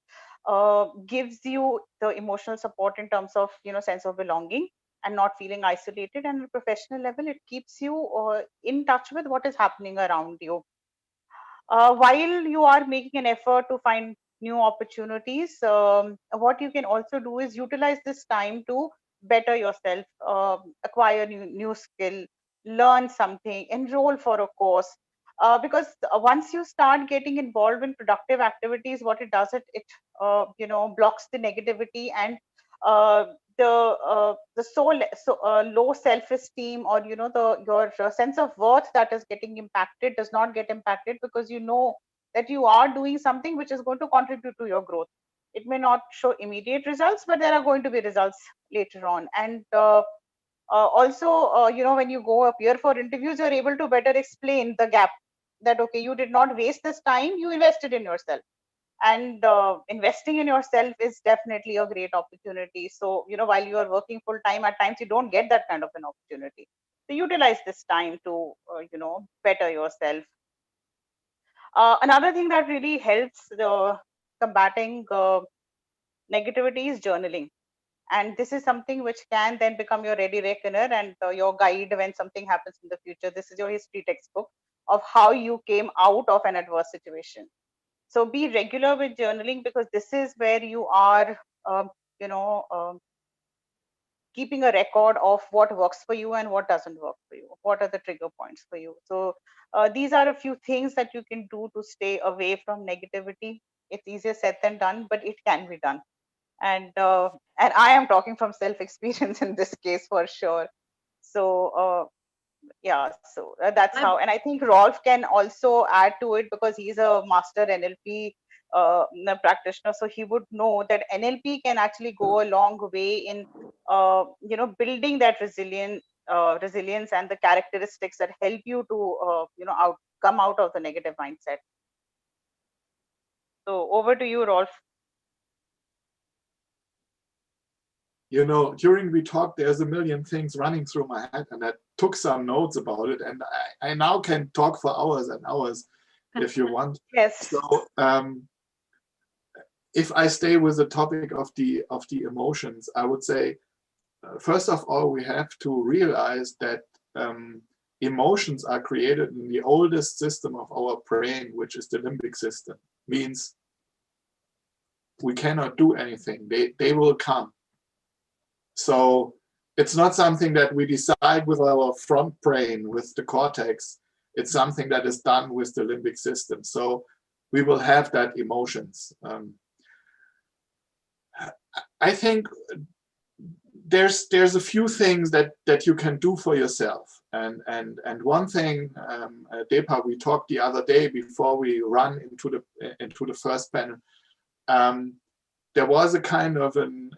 gives you the emotional support in terms of sense of belonging and not feeling isolated, and at a professional level it keeps you in touch with what is happening around you while you are making an effort to find new opportunities. What you can also do is utilize this time to better yourself, acquire new skill, learn something, enroll for a course. Because once you start getting involved in productive activities, what it does, blocks the negativity and uh, the low self-esteem, or the your sense of worth that is getting impacted does not get impacted, because you know that you are doing something which is going to contribute to your growth. It may not show immediate results, but there are going to be results later on. And also, when you go appear for interviews, you're able to better explain the gap, that okay, you did not waste this time, you invested in yourself. And investing in yourself is definitely a great opportunity. So while you are working full time, at times you don't get that kind of an opportunity. So utilize this time to better yourself. Another thing that really helps the combating negativity is journaling. And this is something which can then become your ready reckoner and your guide when something happens in the future. This is your history textbook of how you came out of an adverse situation. So be regular with journaling, because this is where you are um, you know um, keeping a record of what works for you and what doesn't work for you, what are the trigger points for you. So these are a few things that you can do to stay away from negativity. It's easier said than done, but it can be done. And I am talking from self experience in this case for sure. So yeah, so that's how. And I think Rolf can also add to it, because he's a master NLP practitioner, so he would know that NLP can actually go a long way in building that resilience and the characteristics that help you to come out of the negative mindset. So over to you, Rolf. During we talk, there's a million things running through my head, and I took some notes about it, and I now can talk for hours and hours. if you want. Yes. So if I stay with the topic of the emotions, I would say, first of all, we have to realize that emotions are created in the oldest system of our brain, which is the limbic system. Means we cannot do anything. They will come. So it's not something that we decide with our front brain, with the cortex. It's something that is done with the limbic system. So we will have that emotions. I think there's a few things that you can do for yourself. And one thing, Deepa, we talked the other day before we run into the first panel. There was a kind of an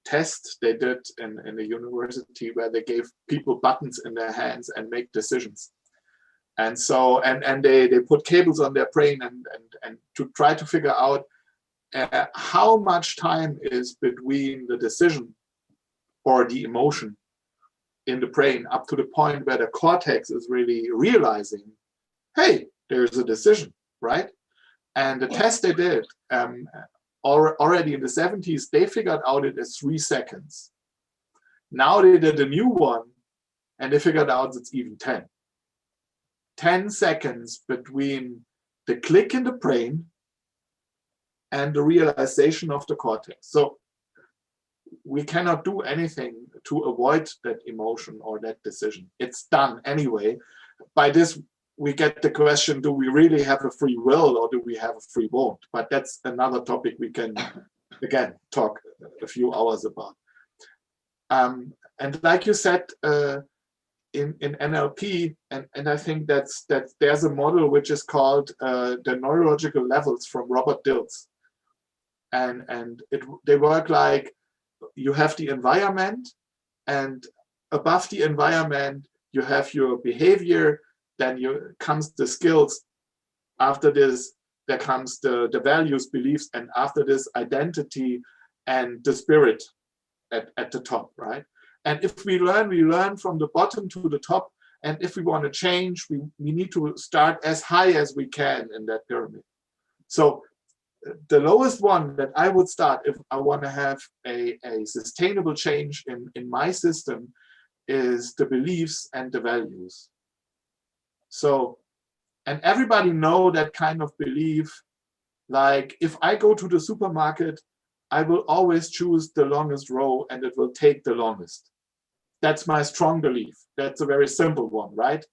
test they did in the university where they gave people buttons in their hands and make decisions. And so and they put cables on their brain and to try to figure out how much time is between the decision or the emotion in the brain up to the point where the cortex is really realizing, hey, there's a decision, right? And the test they did already in the 70s, they figured out it as 3 seconds. Now they did a new one and they figured out it's even 10. 10 seconds between the click in the brain and the realization of the cortex. So we cannot do anything to avoid that emotion or that decision. It's done anyway. By this, we get the question, do we really have a free will or do we have a free won't? But that's another topic we can, again, talk a few hours about. And like you said, in NLP, and I think that there's a model which is called the neurological levels from Robert Dilts. And they work like you have the environment, and above the environment, you have your behavior, then comes the skills. After this, there comes the values, beliefs, and after this, identity and the spirit at the top, right? And if we learn from the bottom to the top. And if we want to change, we need to start as high as we can in that pyramid. So the lowest one that I would start if I want to have a sustainable change in my system is the beliefs and the values. So, and everybody know that kind of belief, like if I go to the supermarket, I will always choose the longest row and it will take the longest. That's my strong belief. That's a very simple one, right?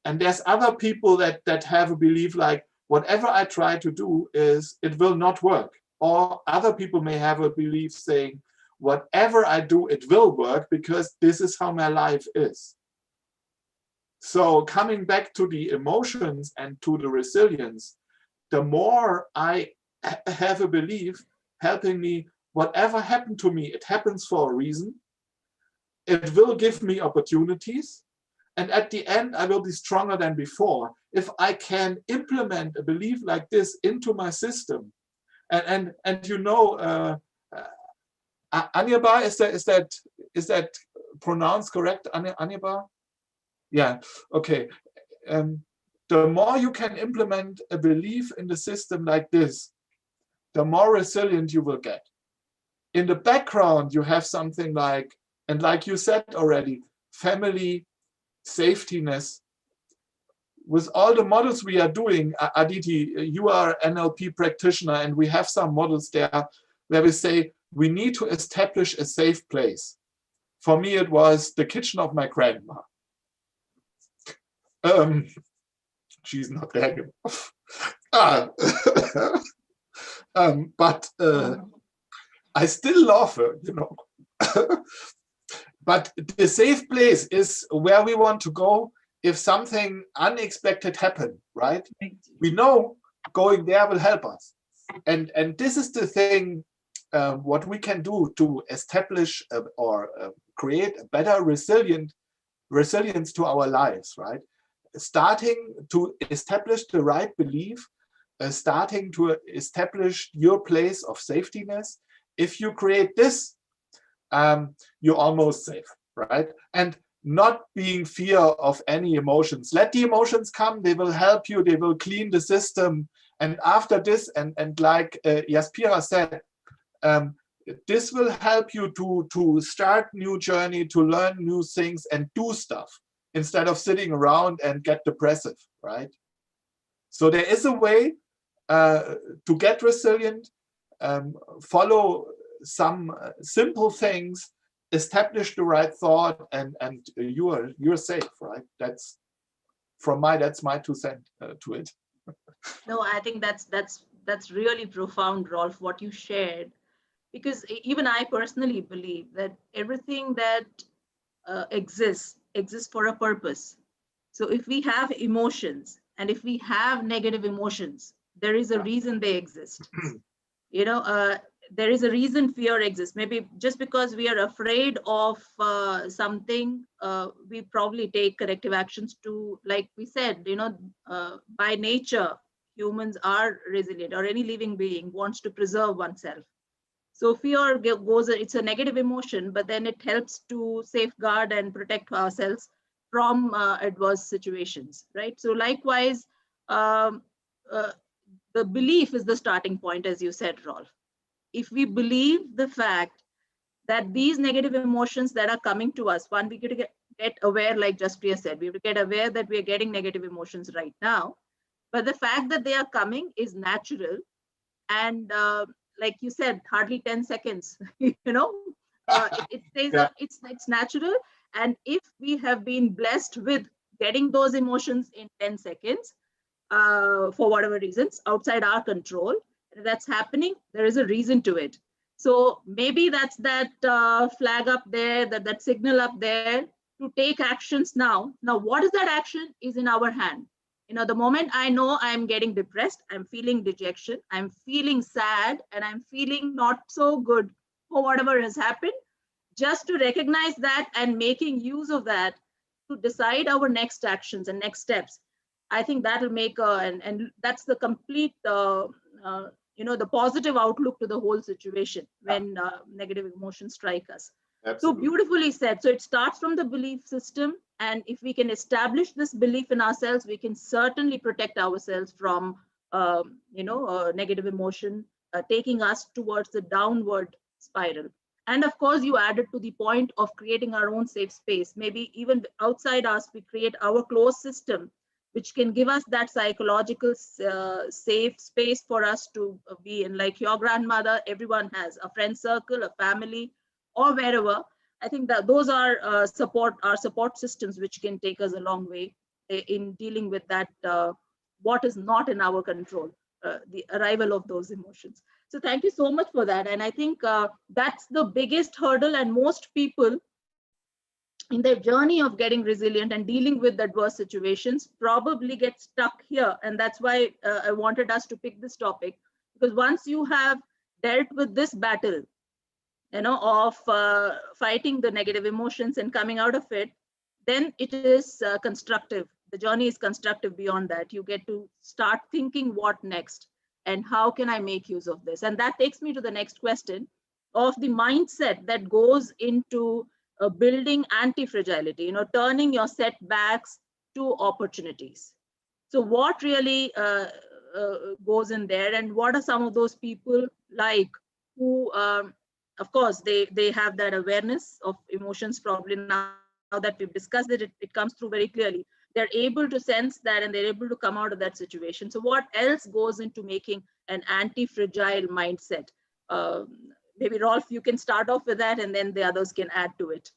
And there's other people that have a belief like, whatever I try to do is, it will not work. Or other people may have a belief saying, whatever I do, it will work because this is how my life is. So coming back to the emotions and to the resilience, the more I have a belief helping me, whatever happened to me, it happens for a reason. It will give me opportunities. And at the end, I will be stronger than before if I can implement a belief like this into my system. And you know, Anirban, is that pronounced correct, Anirban? Yeah. Okay. The more you can implement a belief in the system like this, the more resilient you will get. In the background, you have something like, and like you said already, family, safetyness. With all the models we are doing, Aditi, you are an NLP practitioner, and we have some models there where we say we need to establish a safe place. For me, it was the kitchen of my grandma. She's not there. But I still love her, you know. But the safe place is where we want to go if something unexpected happened, right? We know going there will help us. And this is the thing, what we can do to establish or create a better resilience to our lives, right? Starting to establish the right belief, starting to establish your place of safetyness. If you create this, you're almost safe, right? And not being fear of any emotions. Let the emotions come, they will help you, they will clean the system. And after this, and like Jaspriya said, this will help you to start new journey, to learn new things and do stuff instead of sitting around and get depressive, right? So there is a way to get resilient, follow some simple things, establish the right thought, and you're safe, right? That's my 2 cents to it. No, I think that's really profound, Rolf, what you shared, because even I personally believe that everything that exists for a purpose. So if we have emotions, and if we have negative emotions, there is a reason they exist. There is a reason fear exists. Maybe just because we are afraid of something, we probably take corrective actions to, like we said, by nature, humans are resilient, or any living being wants to preserve oneself. So fear goes, it's a negative emotion, but then it helps to safeguard and protect ourselves from adverse situations, right? So likewise, the belief is the starting point, as you said, Rolf. If we believe the fact that these negative emotions that are coming to us, one, we get aware, like Jaspriya said, we have to get aware that we are getting negative emotions right now, but the fact that they are coming is natural. And like you said, hardly 10 seconds, it stays up, it's natural. And if we have been blessed with getting those emotions in 10 seconds, for whatever reasons outside our control, that's happening, there is a reason to it. So maybe that's that flag up there, that signal up there to take actions now. Now, what is that action is in our hand. The moment I know I'm getting depressed, I'm feeling dejection, I'm feeling sad, and I'm feeling not so good for whatever has happened, just to recognize that and making use of that to decide our next actions and next steps. I think that will make, and that's the complete, the positive outlook to the whole situation when negative emotions strike us. Absolutely. So beautifully said. So it starts from the belief system. And if we can establish this belief in ourselves, we can certainly protect ourselves from, negative emotion taking us towards the downward spiral. And of course, you added to the point of creating our own safe space. Maybe even outside us, we create our closed system, which can give us that psychological safe space for us to be in. Like your grandmother, everyone has a friend circle, a family, or wherever. I think that those are our support systems, which can take us a long way in dealing with that, what is not in our control, the arrival of those emotions. So thank you so much for that. And I think that's the biggest hurdle, and most people in their journey of getting resilient and dealing with adverse situations probably get stuck here. And that's why I wanted us to pick this topic, because once you have dealt with this battle, of fighting the negative emotions and coming out of it, then it is constructive. The journey is constructive beyond that. You get to start thinking what next and how can I make use of this? And that takes me to the next question of the mindset that goes into building anti-fragility, turning your setbacks to opportunities. So what really goes in there, and what are some of those people like who, of course, they have that awareness of emotions. Probably now that we've discussed it, it comes through very clearly. They're able to sense that and they're able to come out of that situation. So what else goes into making an anti-fragile mindset? Maybe Rolf, you can start off with that and then the others can add to it.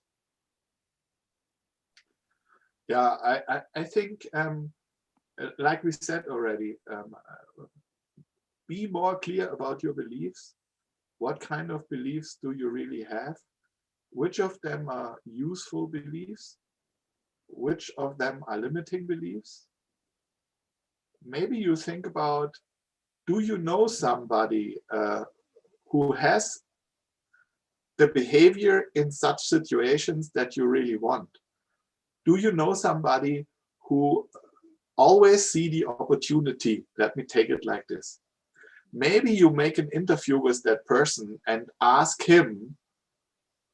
Yeah, I think, like we said already, be more clear about your beliefs. What kind of beliefs do you really have? Which of them are useful beliefs? Which of them are limiting beliefs? Maybe you think about, do you know somebody who has the behavior in such situations that you really want? Do you know somebody who always see the opportunity? Let me take it like this. Maybe you make an interview with that person and ask him,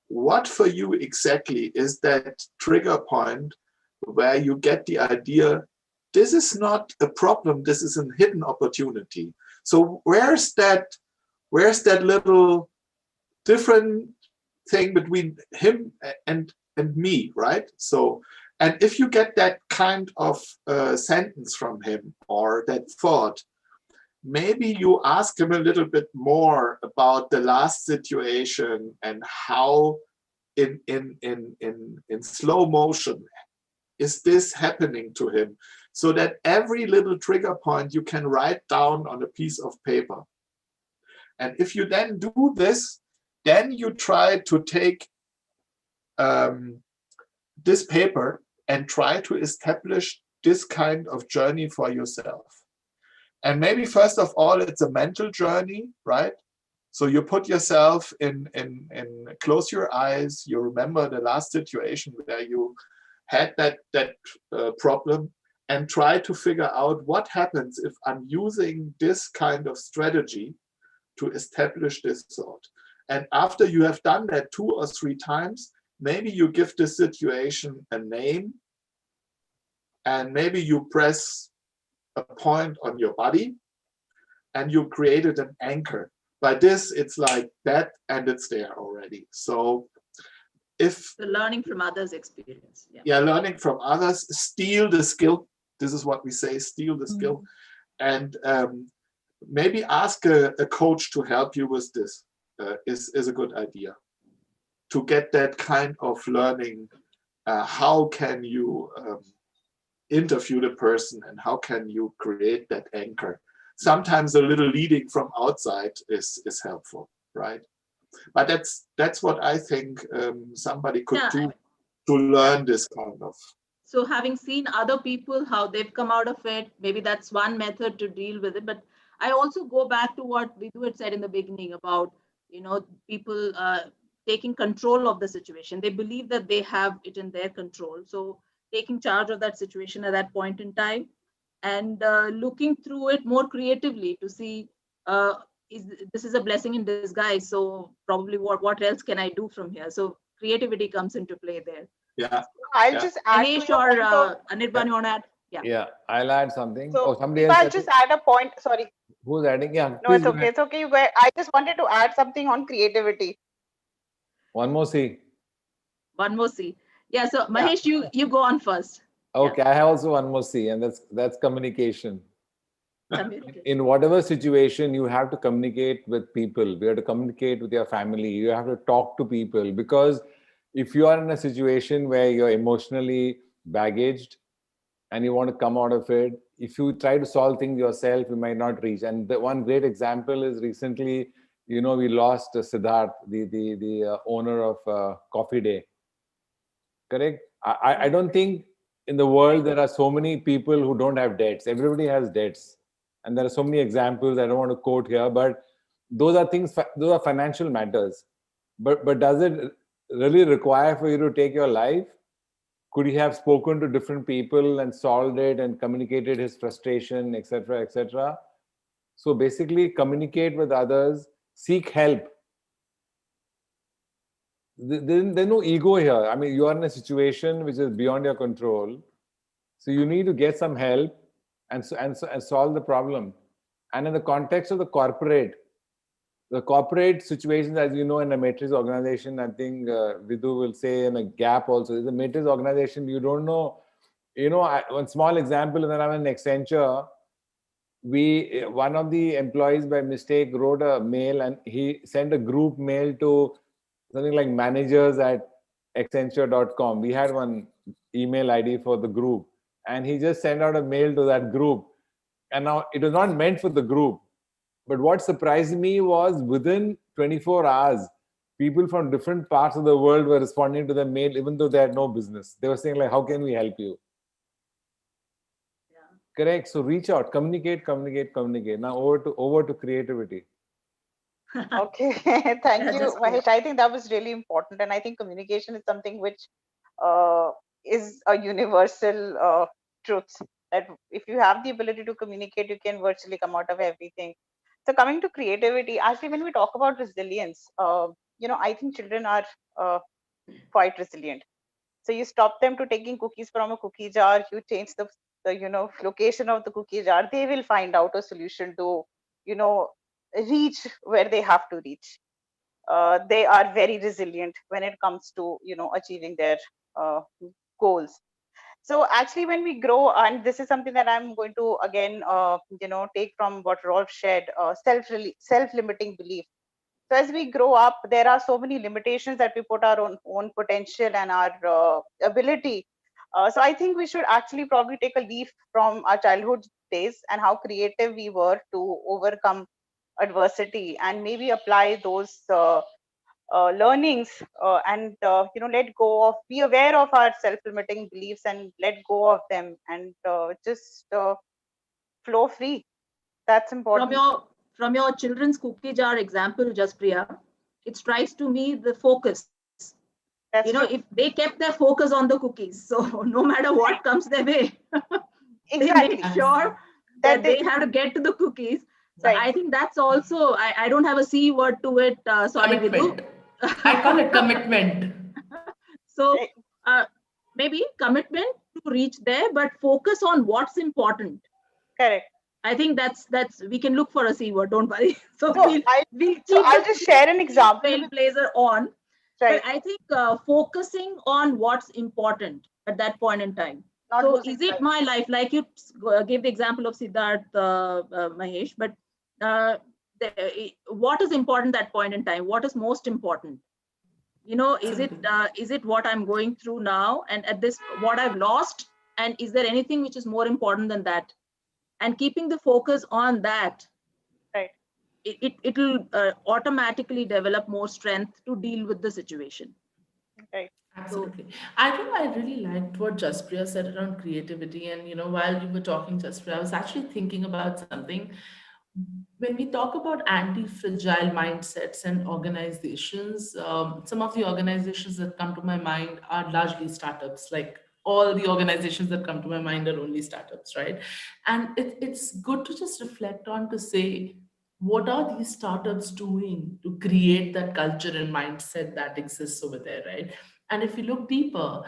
what for you exactly is that trigger point where you get the idea, this is not a problem, this is a hidden opportunity. So where's that little different thing between him and me, right? So, and if you get that kind of sentence from him or that thought, maybe you ask him a little bit more about the last situation and how in slow motion is this happening to him, so that every little trigger point you can write down on a piece of paper. And if you then do this, then you try to take this paper and try to establish this kind of journey for yourself. And maybe first of all, it's a mental journey, right? So you put yourself in close your eyes, you remember the last situation where you had that problem, and try to figure out what happens if I'm using this kind of strategy to establish this thought. And after you have done that 2 or 3 times, maybe you give the situation a name, and maybe you press a point on your body and you created an anchor. By this, it's like that, and it's there already. So if the learning from others' experience. Yeah, learning from others, steal the skill. This is what we say, steal the skill. And maybe ask a coach to help you with this is a good idea. To get that kind of learning, how can you interview the person and how can you create that anchor? Sometimes a little leading from outside is helpful, right? But that's what I think somebody could do to learn this kind of. So having seen other people, how they've come out of it, maybe that's one method to deal with it. But I also go back to what Vidhu had said in the beginning about, people taking control of the situation. They believe that they have it in their control. So taking charge of that situation at that point in time, and looking through it more creatively to see, this is a blessing in disguise. So probably what else can I do from here? So creativity comes into play there. Yeah. I'll just add Mahesh to your point or Anirban, you want to add? Yeah, I'll add something. So somebody if else. I'll just add a point, sorry. Who's adding? Yeah. No, it's okay. It's okay. You go ahead. I just wanted to add something on creativity. One more C. One more C. Yeah. So Mahesh, you go on first. Okay, I have also one more C, and that's communication. In whatever situation, you have to communicate with people. You have to communicate with your family. You have to talk to people, because if you are in a situation where you're emotionally baggaged and you want to come out of it, if you try to solve things yourself, you might not reach. And the one great example is recently, we lost Siddharth, the owner of Coffee Day. Correct? I don't think in the world there are so many people who don't have debts. Everybody has debts. And there are so many examples I don't want to quote here, but those are financial matters. But does it really require for you to take your life? Could he have spoken to different people and solved it and communicated his frustration, etc., etc.? So basically, communicate with others, seek help. There's no ego here. I mean, you are in a situation which is beyond your control. So you need to get some help and solve the problem. And in the context of the corporate situations, as you know, in a matrix organization, I think Vidhu will say in a gap also, is a matrix organization, you don't know, one small example, when I'm in Accenture, one of the employees by mistake wrote a mail and he sent a group mail to something like managers@accenture.com. We had one email ID for the group, and he just sent out a mail to that group. And now it was not meant for the group. But what surprised me was within 24 hours, people from different parts of the world were responding to the mail, even though they had no business. They were saying, like, how can we help you? Yeah. Correct. So reach out, communicate. Now over to creativity. Okay, thank you, Mahesh. I think that was really important, and I think communication is something which is a universal truth. That if you have the ability to communicate, you can virtually come out of everything. So coming to creativity, actually, when we talk about resilience, I think children are quite resilient. So you stop them to taking cookies from a cookie jar, you change the location of the cookie jar, they will find out a solution to, reach where they have to reach. They are very resilient when it comes to, achieving their goals. So actually, when we grow, and this is something that I'm going to again, take from what Rolf shared, self-limiting belief. So as we grow up, there are so many limitations that we put our own potential and our ability. So I think we should actually probably take a leaf from our childhood days and how creative we were to overcome adversity, and maybe apply those learnings, and let go of, be aware of our self-limiting beliefs and let go of them, and just flow free. That's important. From your children's cookie jar example, Jaspriya, it strikes to me the focus. That's true. If they kept their focus on the cookies, so no matter what comes their way, they Exactly. make sure that they have to get to the cookies. So Right. I think that's also, I don't have a C word to it. Sorry, Vidhu. Commitment. I call it commitment. So maybe commitment to reach there, but focus on what's important. Correct. I think that's we can look for a C word. Don't worry. So I'll just share an example. Trailblazer on. Right. But I think focusing on what's important at that point in time. So is it my life? Like you gave the example of Siddharth, Mahesh, but what is important at that point in time? What is most important? Is it what I'm going through now, and at this what I've lost, and is there anything which is more important than that? And keeping the focus on that, right, it'll automatically develop more strength to deal with the situation. Right. Absolutely. I think I really liked what Jaspriya said around creativity. And, while you were talking, Jaspriya, I was actually thinking about something. When we talk about anti-fragile mindsets and organizations, some of the organizations that come to my mind are largely startups. Like all the organizations that come to my mind are only startups, right? And it's good to just reflect on to say, what are these startups doing to create that culture and mindset that exists over there, right? And if you look deeper,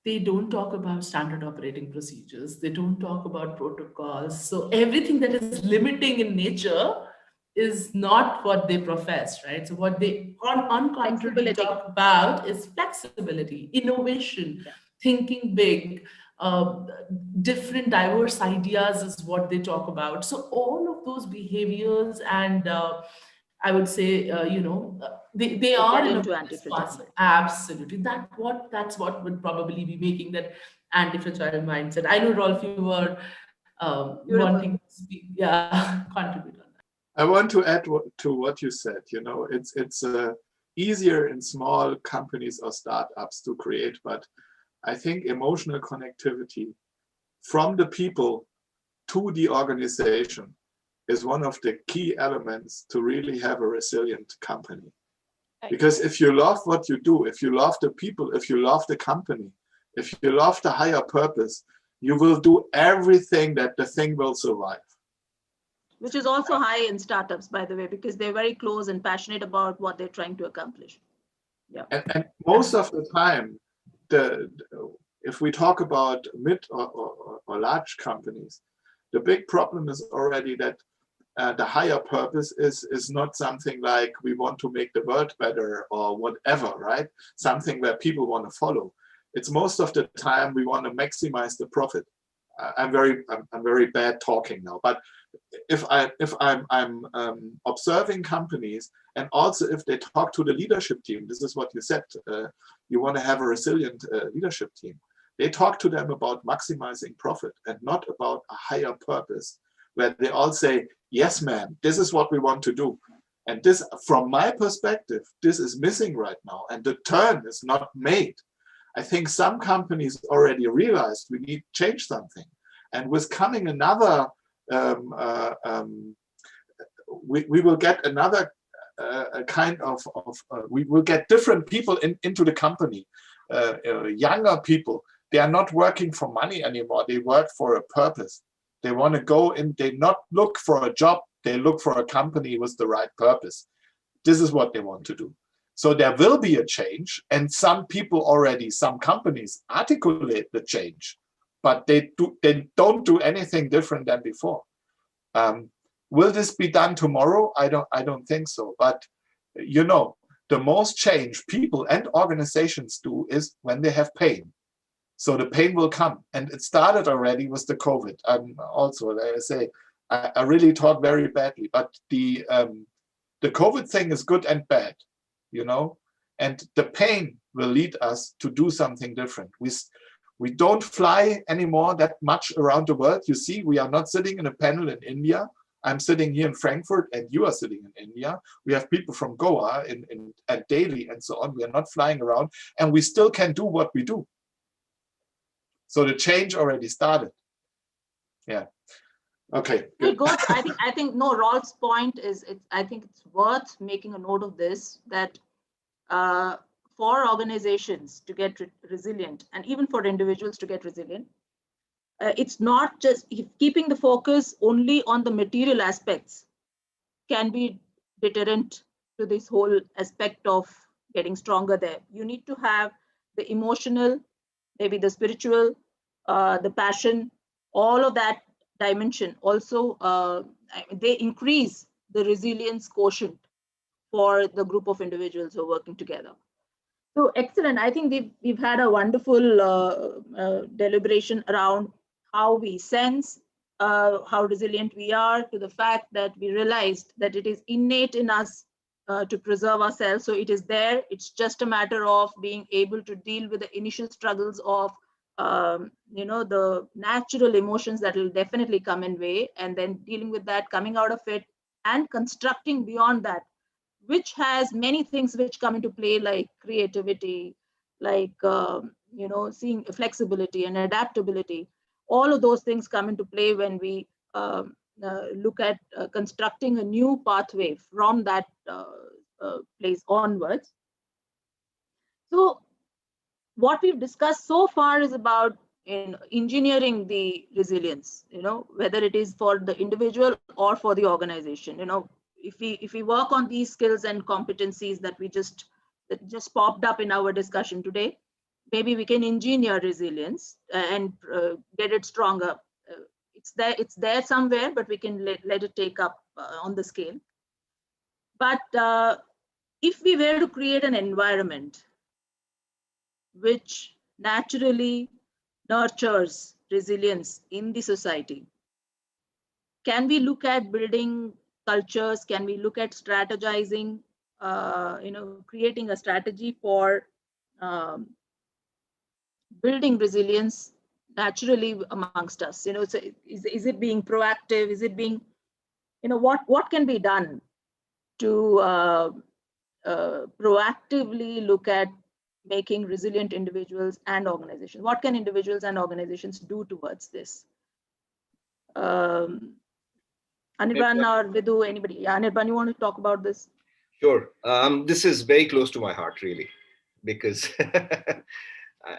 they don't talk about standard operating procedures. They don't talk about protocols. So everything that is limiting in nature is not what they profess, right? So what they on contrary talk about is flexibility, innovation, thinking big, different diverse ideas is what they talk about. So all of those behaviors and I would say, they are into anti-fragile. Absolutely. That's what would probably be making that anti-fragile mindset. I know, Rolf, you were wanting to speak, contribute on that. I want to add to what you said. It's easier in small companies or startups to create, but I think emotional connectivity from the people to the organization is one of the key elements to really have a resilient company. Because if you love what you do, if you love the people, if you love the company, if you love the higher purpose, you will do everything that the thing will survive. Which is also high in startups, by the way, because they're very close and passionate about what they're trying to accomplish. Yeah. And most of the time, if we talk about mid or large companies, the big problem is already that the higher purpose is not something like we want to make the world better or whatever, right? Something where people want to follow. It's most of the time we want to maximize the profit. I'm very bad talking now, but if I'm observing companies, and also if they talk to the leadership team, this is what you said, you want to have a resilient leadership team. They talk to them about maximizing profit and not about a higher purpose, where they all say, yes, ma'am, this is what we want to do. And this, from my perspective, this is missing right now, and the turn is not made. I think some companies already realized we need to change something. And with coming another, we will get another kind of we will get different people into the company, younger people. They are not working for money anymore. They work for a purpose. They want to go in, they not look for a job, they look for a company with the right purpose. This is what they want to do. So there will be a change, and some people already, some companies articulate the change, but they don't do anything different than before. Will this be done tomorrow? I don't think so. But you know, the most change people and organizations do is when they have pain. So the pain will come, and it started already with the COVID. Also, like I say, I really talk very badly, but the COVID thing is good and bad, you know, and the pain will lead us to do something different. We don't fly anymore that much around the world. You see, we are not sitting in a panel in India. I'm sitting here in Frankfurt, and you are sitting in India. We have people from Goa at Delhi and so on. We are not flying around, and we still can do what we do. So the change already started. Yeah. Okay. Good. I think no, Rolf's point is, I think it's worth making a note of this, that for organizations to get resilient, and even for individuals to get resilient, it's not just keeping the focus only on the material aspects can be deterrent to this whole aspect of getting stronger there. You need to have the emotional, maybe the spiritual, the passion, all of that dimension. Also, they increase the resilience quotient for the group of individuals who are working together. So excellent. I think we've had a wonderful deliberation around how we sense how resilient we are, to the fact that we realized that it is innate in us to preserve ourselves. So it is there. It's just a matter of being able to deal with the initial struggles of the natural emotions that will definitely come in way, and then dealing with that, coming out of it, and constructing beyond that, which has many things which come into play, like creativity, like seeing flexibility and adaptability. All of those things come into play when we look at constructing a new pathway from that place onwards. So what we've discussed so far is about engineering the resilience, whether it is for the individual or for the organization. If we work on these skills and competencies that just popped up in our discussion today, maybe we can engineer resilience and get it stronger. It's there somewhere, but we can let it take up on the scale. But if we were to create an environment which naturally nurtures resilience in the society, can we look at building cultures? Can we look at strategizing, creating a strategy for building resilience naturally amongst us? So is it being proactive? Is it being, what can be done to proactively look at making resilient individuals and organizations? What can individuals and organizations do towards this? Anirban or Vidhu, anybody? Yeah, Anirban, you want to talk about this? Sure. This is very close to my heart, really, because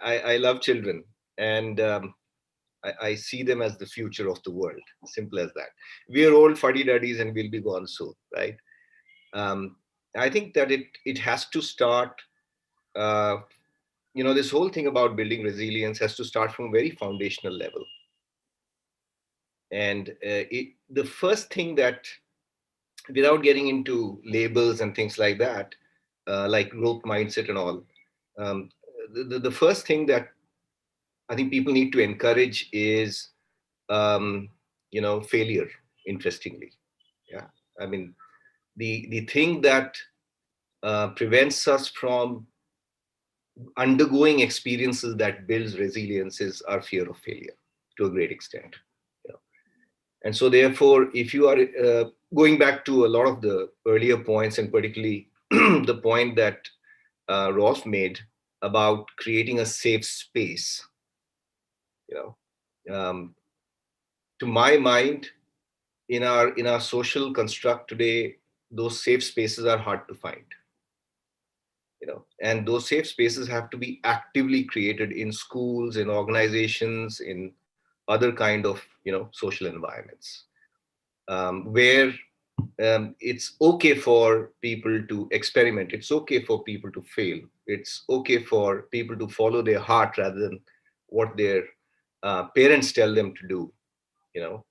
I love children, and I see them as the future of the world. Simple as that. We are old fuddy-duddies and we'll be gone soon, right? I think that it has to start, this whole thing about building resilience has to start from a very foundational level. And the first thing that, without getting into labels and things like that, like growth mindset and all, the first thing that I think people need to encourage is, failure, interestingly. Yeah. I mean, the thing that prevents us from undergoing experiences that builds resilience is our fear of failure to a great extent. And so therefore, if you are going back to a lot of the earlier points, and particularly the point that Rolf made about creating a safe space, to my mind, in our social construct today, those safe spaces are hard to find. And those safe spaces have to be actively created in schools, in organizations, in other kind of social environments, where it's okay for people to experiment. It's okay for people to fail. It's okay for people to follow their heart rather than what their parents tell them to do. You know,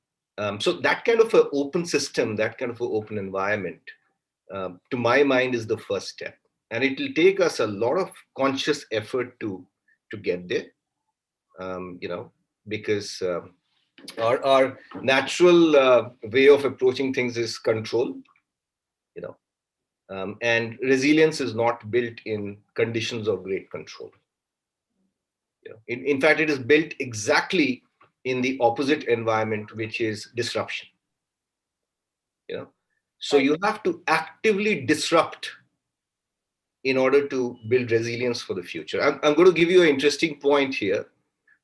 so that kind of an open system, that kind of an open environment, to my mind, is the first step, and it will take us a lot of conscious effort to get there. You know, because our natural way of approaching things is control. You know, and resilience is not built in conditions of great control. You know, in fact, it is built exactly in the opposite environment, which is disruption. You know, so Right. you have to actively disrupt in order to build resilience for the future. I'm going to give you an interesting point here.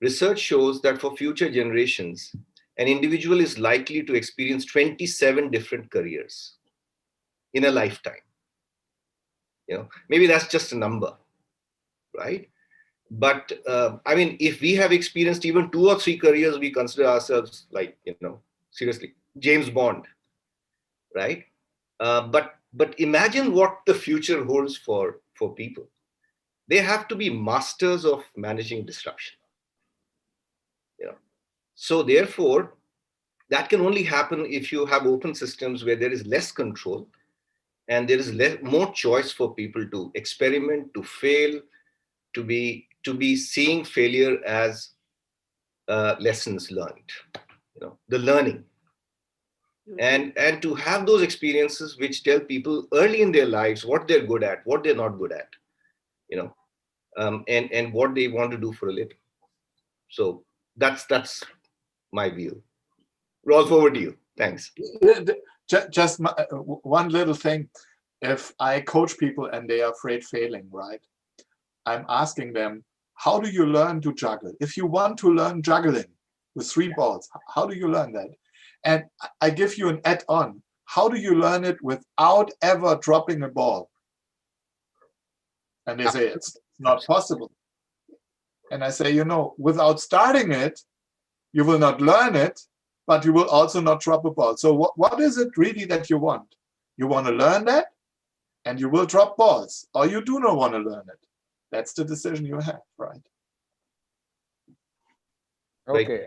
Research shows that for future generations, an individual is likely to experience 27 different careers in a lifetime. You know, maybe that's just a number, right? But I mean, if we have experienced even 2 or 3 careers, we consider ourselves like, you know, seriously, James Bond, right? But imagine what the future holds for people. They have to be masters of managing disruption. You know, so therefore, that can only happen if you have open systems where there is less control and there is more choice for people to experiment, to fail, to be seeing failure as lessons learned. You know, the learning, and to have those experiences which tell people early in their lives what they're good at, what they're not good at. You know, and what they want to do for a living. So that's my view. Rolf, over to you. Thanks. Just one little thing. If I coach people and they are afraid failing, right? I'm asking them, how do you learn to juggle? If you want to learn juggling with 3 balls, how do you learn that? And I give you an add-on. How do you learn it without ever dropping a ball? And they say, it's not possible. And I say, you know, without starting it, you will not learn it, but you will also not drop a ball. So what is it really that you want? You want to learn that, and you will drop balls, or you do not want to learn it. That's the decision you have, right? Okay.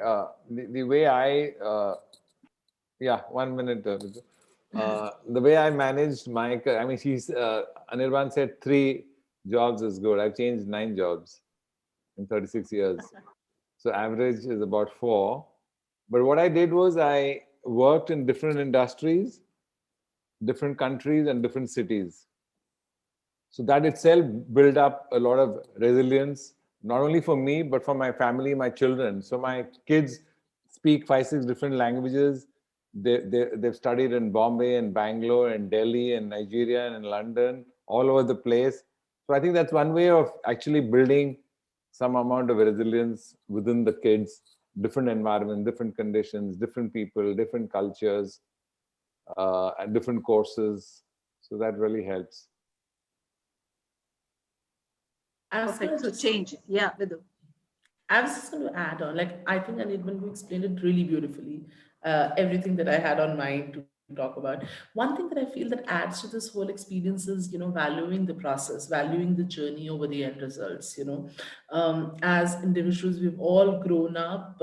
The way I, yeah, 1 minute. The way I managed my, I mean, Anirban said 3 jobs is good. I've changed 9 jobs in 36 years. So average is about 4. But what I did was I worked in different industries, different countries, and different cities. So that itself built up a lot of resilience, not only for me, but for my family, my children. So my kids speak 5-6 different languages. They've studied in Bombay and Bangalore and Delhi and Nigeria and London, all over the place. So I think that's one way of actually building some amount of resilience within the kids, different environments, different conditions, different people, different cultures, and different courses. So that really helps. Perfect. So change. Yeah, Vidhu. I was just going to add on, like, I think Anirban, you explained it really beautifully, everything that I had on mind to talk about. One thing that I feel that adds to this whole experience is, valuing the process, valuing the journey over the end results. As individuals, we've all grown up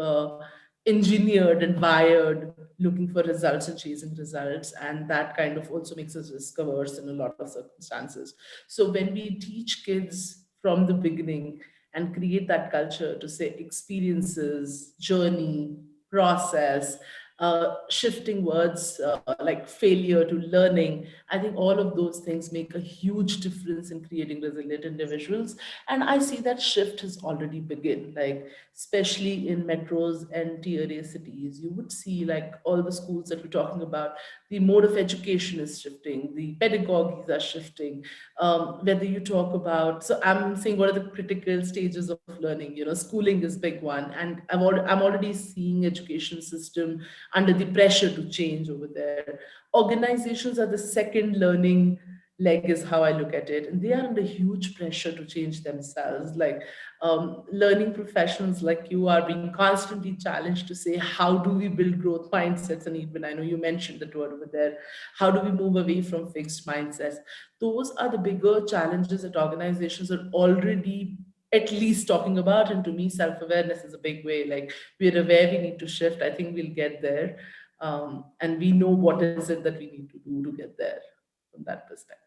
engineered and wired looking for results and chasing results, and that kind of also makes us risk averse in a lot of circumstances. So when we teach kids from the beginning and create that culture to say experiences, journey, process, shifting words like failure to learning, I think all of those things make a huge difference in creating resilient individuals. And I see that shift has already begun, like especially in metros and tier A cities. You would see like all the schools that we're talking about, the mode of education is shifting, the pedagogies are shifting. Whether you talk about, so I'm saying what are the critical stages of learning, schooling is big one, and I'm already seeing education system under the pressure to change over there. Organizations are the second learning leg is how I look at it. And they are under huge pressure to change themselves. Like learning professionals like you are being constantly challenged to say, how do we build growth mindsets? And even I know you mentioned that word over there. How do we move away from fixed mindsets? Those are the bigger challenges that organizations are already at least talking about. And to me, self-awareness is a big way. Like we're aware we need to shift. I think we'll get there. And we know what is it that we need to do to get there from that perspective.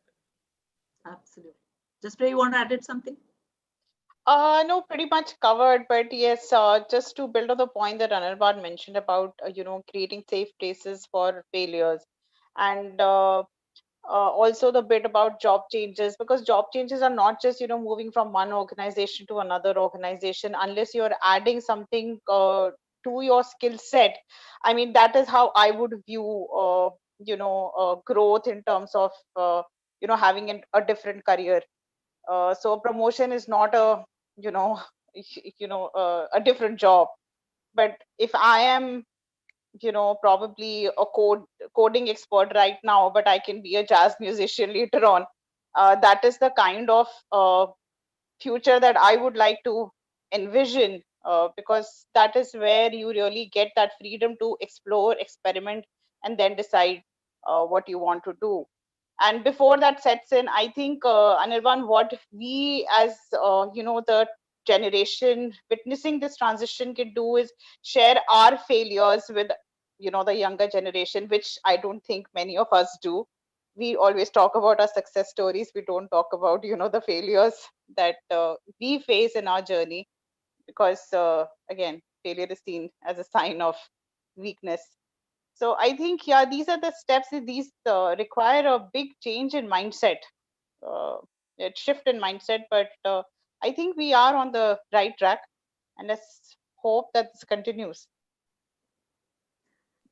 Absolutely. Jaspriya, you want to add something? No, pretty much covered, but yes, just to build on the point that Anirban mentioned about, creating safe places for failures, and also the bit about job changes, because job changes are not just, moving from one organization to another organization, unless you're adding something to your skill set. I mean, that is how I would view, growth in terms of, having a different career. So promotion is not a, you know a different job. But if I am, probably a coding expert right now, but I can be a jazz musician later on, that is the kind of future that I would like to envision, because that is where you really get that freedom to explore, experiment, and then decide what you want to do. And before that sets in, I think, Anirban, what we as the generation witnessing this transition can do is share our failures with the younger generation, which I don't think many of us do. We always talk about our success stories. We don't talk about the failures that we face in our journey, because again, failure is seen as a sign of weakness. So I think, yeah, these are the steps. These require a big change in mindset, a shift in mindset. But I think we are on the right track, and let's hope that this continues.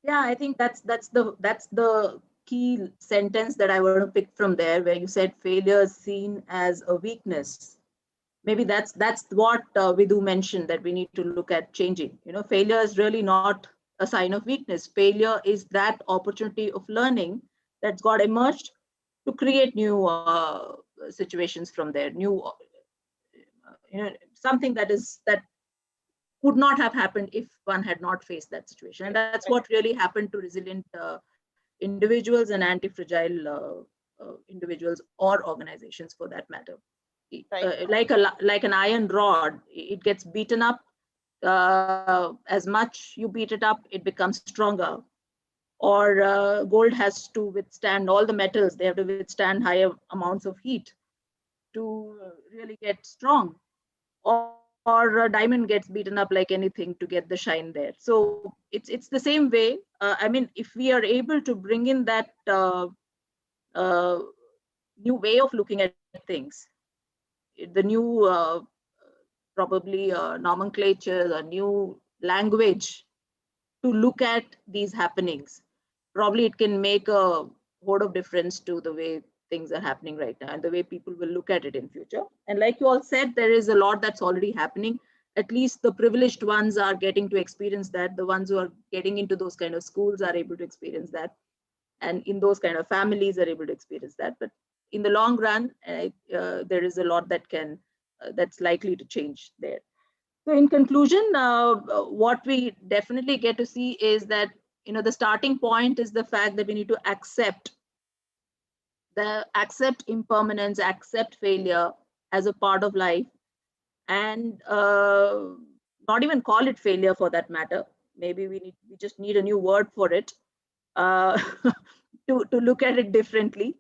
Yeah, I think that's the key sentence that I want to pick from there, where you said failure is seen as a weakness. Maybe that's what Vidhu mentioned, that we need to look at changing. Failure is really not a sign of weakness. Failure is that opportunity of learning that's got emerged to create new situations from there, new something that would not have happened if one had not faced that situation. And that's what really happened to resilient individuals and anti-fragile individuals or organizations for that matter. Right. Like an iron rod, it gets beaten up. As much you beat it up, it becomes stronger. Or gold has to withstand all the metals. They have to withstand higher amounts of heat to really get strong. Or a diamond gets beaten up like anything to get the shine there. So it's the same way. I mean, if we are able to bring in that new way of looking at things, the new probably nomenclature, a new language to look at these happenings, probably it can make a whole of difference to the way things are happening right now and the way people will look at it in future. And like you all said, there is a lot that's already happening. At least the privileged ones are getting to experience that. The ones who are getting into those kind of schools are able to experience that. And in those kind of families are able to experience that. But in the long run, there is a lot that that's likely to change there. So in conclusion, what we definitely get to see is that, the starting point is the fact that we need to accept impermanence, accept failure as a part of life, and not even call it failure for that matter. Maybe we just need a new word for it, to look at it differently.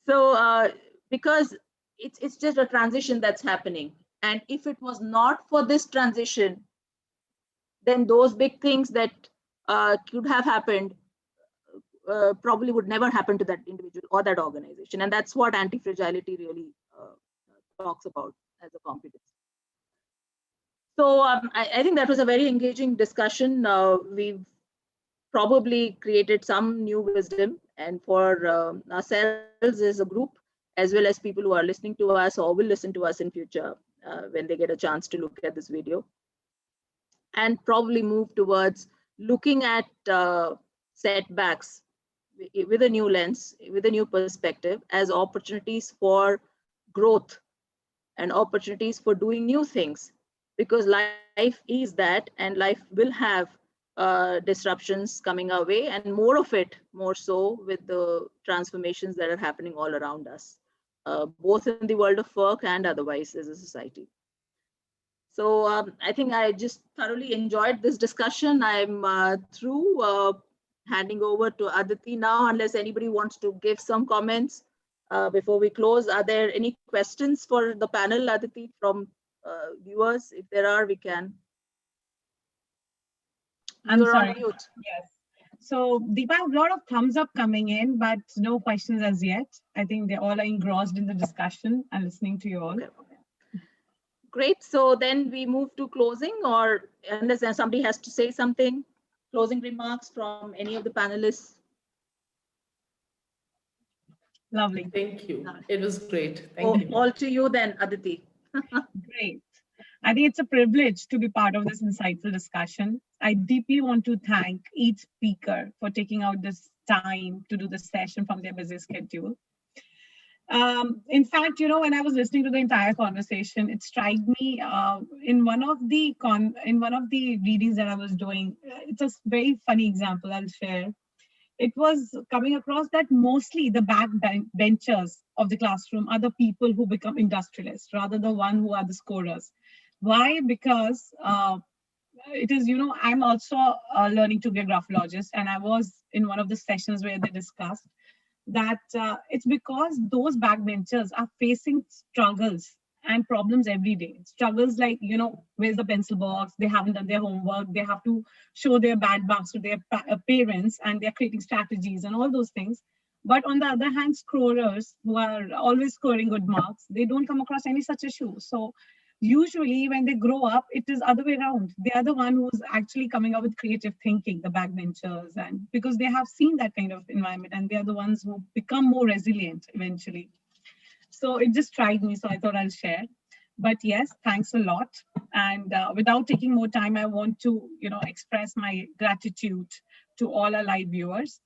So because it's just a transition that's happening. And if it was not for this transition, then those big things that could have happened probably would never happen to that individual or that organization. And that's what anti-fragility really talks about as a competence. So I think that was a very engaging discussion. We've probably created some new wisdom, and for ourselves as a group, as well as people who are listening to us or will listen to us in future when they get a chance to look at this video, and probably move towards looking at setbacks with a new lens, with a new perspective, as opportunities for growth and opportunities for doing new things, because life is that, and life will have disruptions coming our way, and more of it, more so with the transformations that are happening all around us, both in the world of work and otherwise as a society. So I think I just thoroughly enjoyed this discussion. I'm through. Handing over to Aditi now, unless anybody wants to give some comments before we close. Are there any questions for the panel, Aditi, from viewers? If there are, we can. I'm You're sorry. on mute. Yes. So Deepa, a lot of thumbs up coming in, but no questions as yet. I think they all are engrossed in the discussion and listening to you all. Okay. Great. So then we move to closing, or unless somebody has to say something, closing remarks from any of the panelists. Lovely. Thank you. It was great. Thank you. All to you then, Aditi. Great. I think it's a privilege to be part of this insightful discussion. I deeply want to thank each speaker for taking out this time to do this session from their busy schedule. In fact, you know, when I was listening to the entire conversation, it struck me in one of the readings that I was doing. It's a very funny example I'll share. It was coming across that mostly the backbenchers of the classroom are the people who become industrialists, rather the one who are the scorers. Why? Because it is, you know, I'm also learning to be a graphologist, and I was in one of the sessions where they discussed that it's because those backbenchers are facing struggles and problems every day. Struggles like, you know, where's the pencil box? They haven't done their homework. They have to show their bad marks to their parents, and they're creating strategies and all those things. But on the other hand, scorers who are always scoring good marks, they don't come across any such issue. So usually when they grow up, it is other way around. They are the one who's actually coming up with creative thinking, the backbenchers, and because they have seen that kind of environment, and they are the ones who become more resilient eventually. So it just tried me, so I thought I'll share. But yes, thanks a lot. And without taking more time, I want to, you know, express my gratitude to all our live viewers.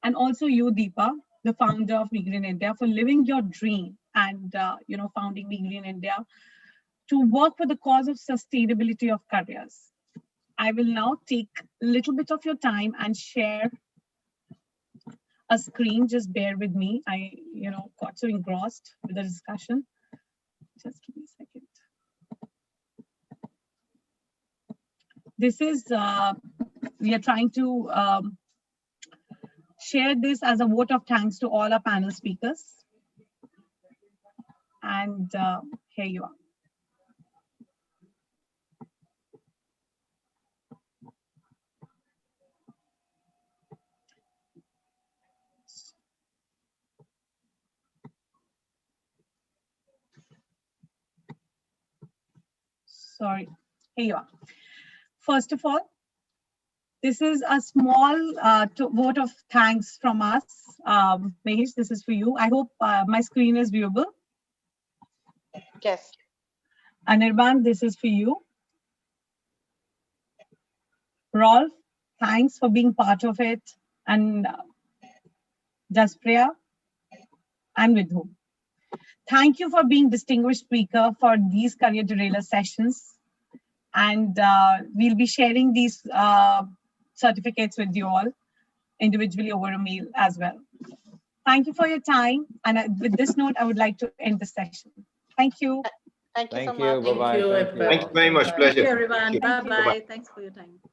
And also you, Deepa, the founder of Me Green India, for living your dream and, you know, founding Me Green India to work for the cause of sustainability of careers. I will now take a little bit of your time and share a screen. Just bear with me. I, you know, got so engrossed with the discussion. Just give me a second. This is, we are trying to share this as a vote of thanks to all our panel speakers. And here you are. Sorry, here you are. First of all, this is a small vote of thanks from us. Mahesh, this is for you. I hope my screen is viewable. Yes. Anirban, this is for you. Rolf, thanks for being part of it. And Jaspriya and Vidhu. Thank you for being distinguished speaker for these career derailer sessions. And we'll be sharing these certificates with you all individually over a mail as well. Thank you for your time. And with this note, I would like to end the session. Thank you. Thank you so Thank you. much. Bye-bye. Thank you, Thank you. everyone. Thank you very much. Bye. Pleasure. Thank you, everyone. Thank you. Bye-bye. Thanks for your time.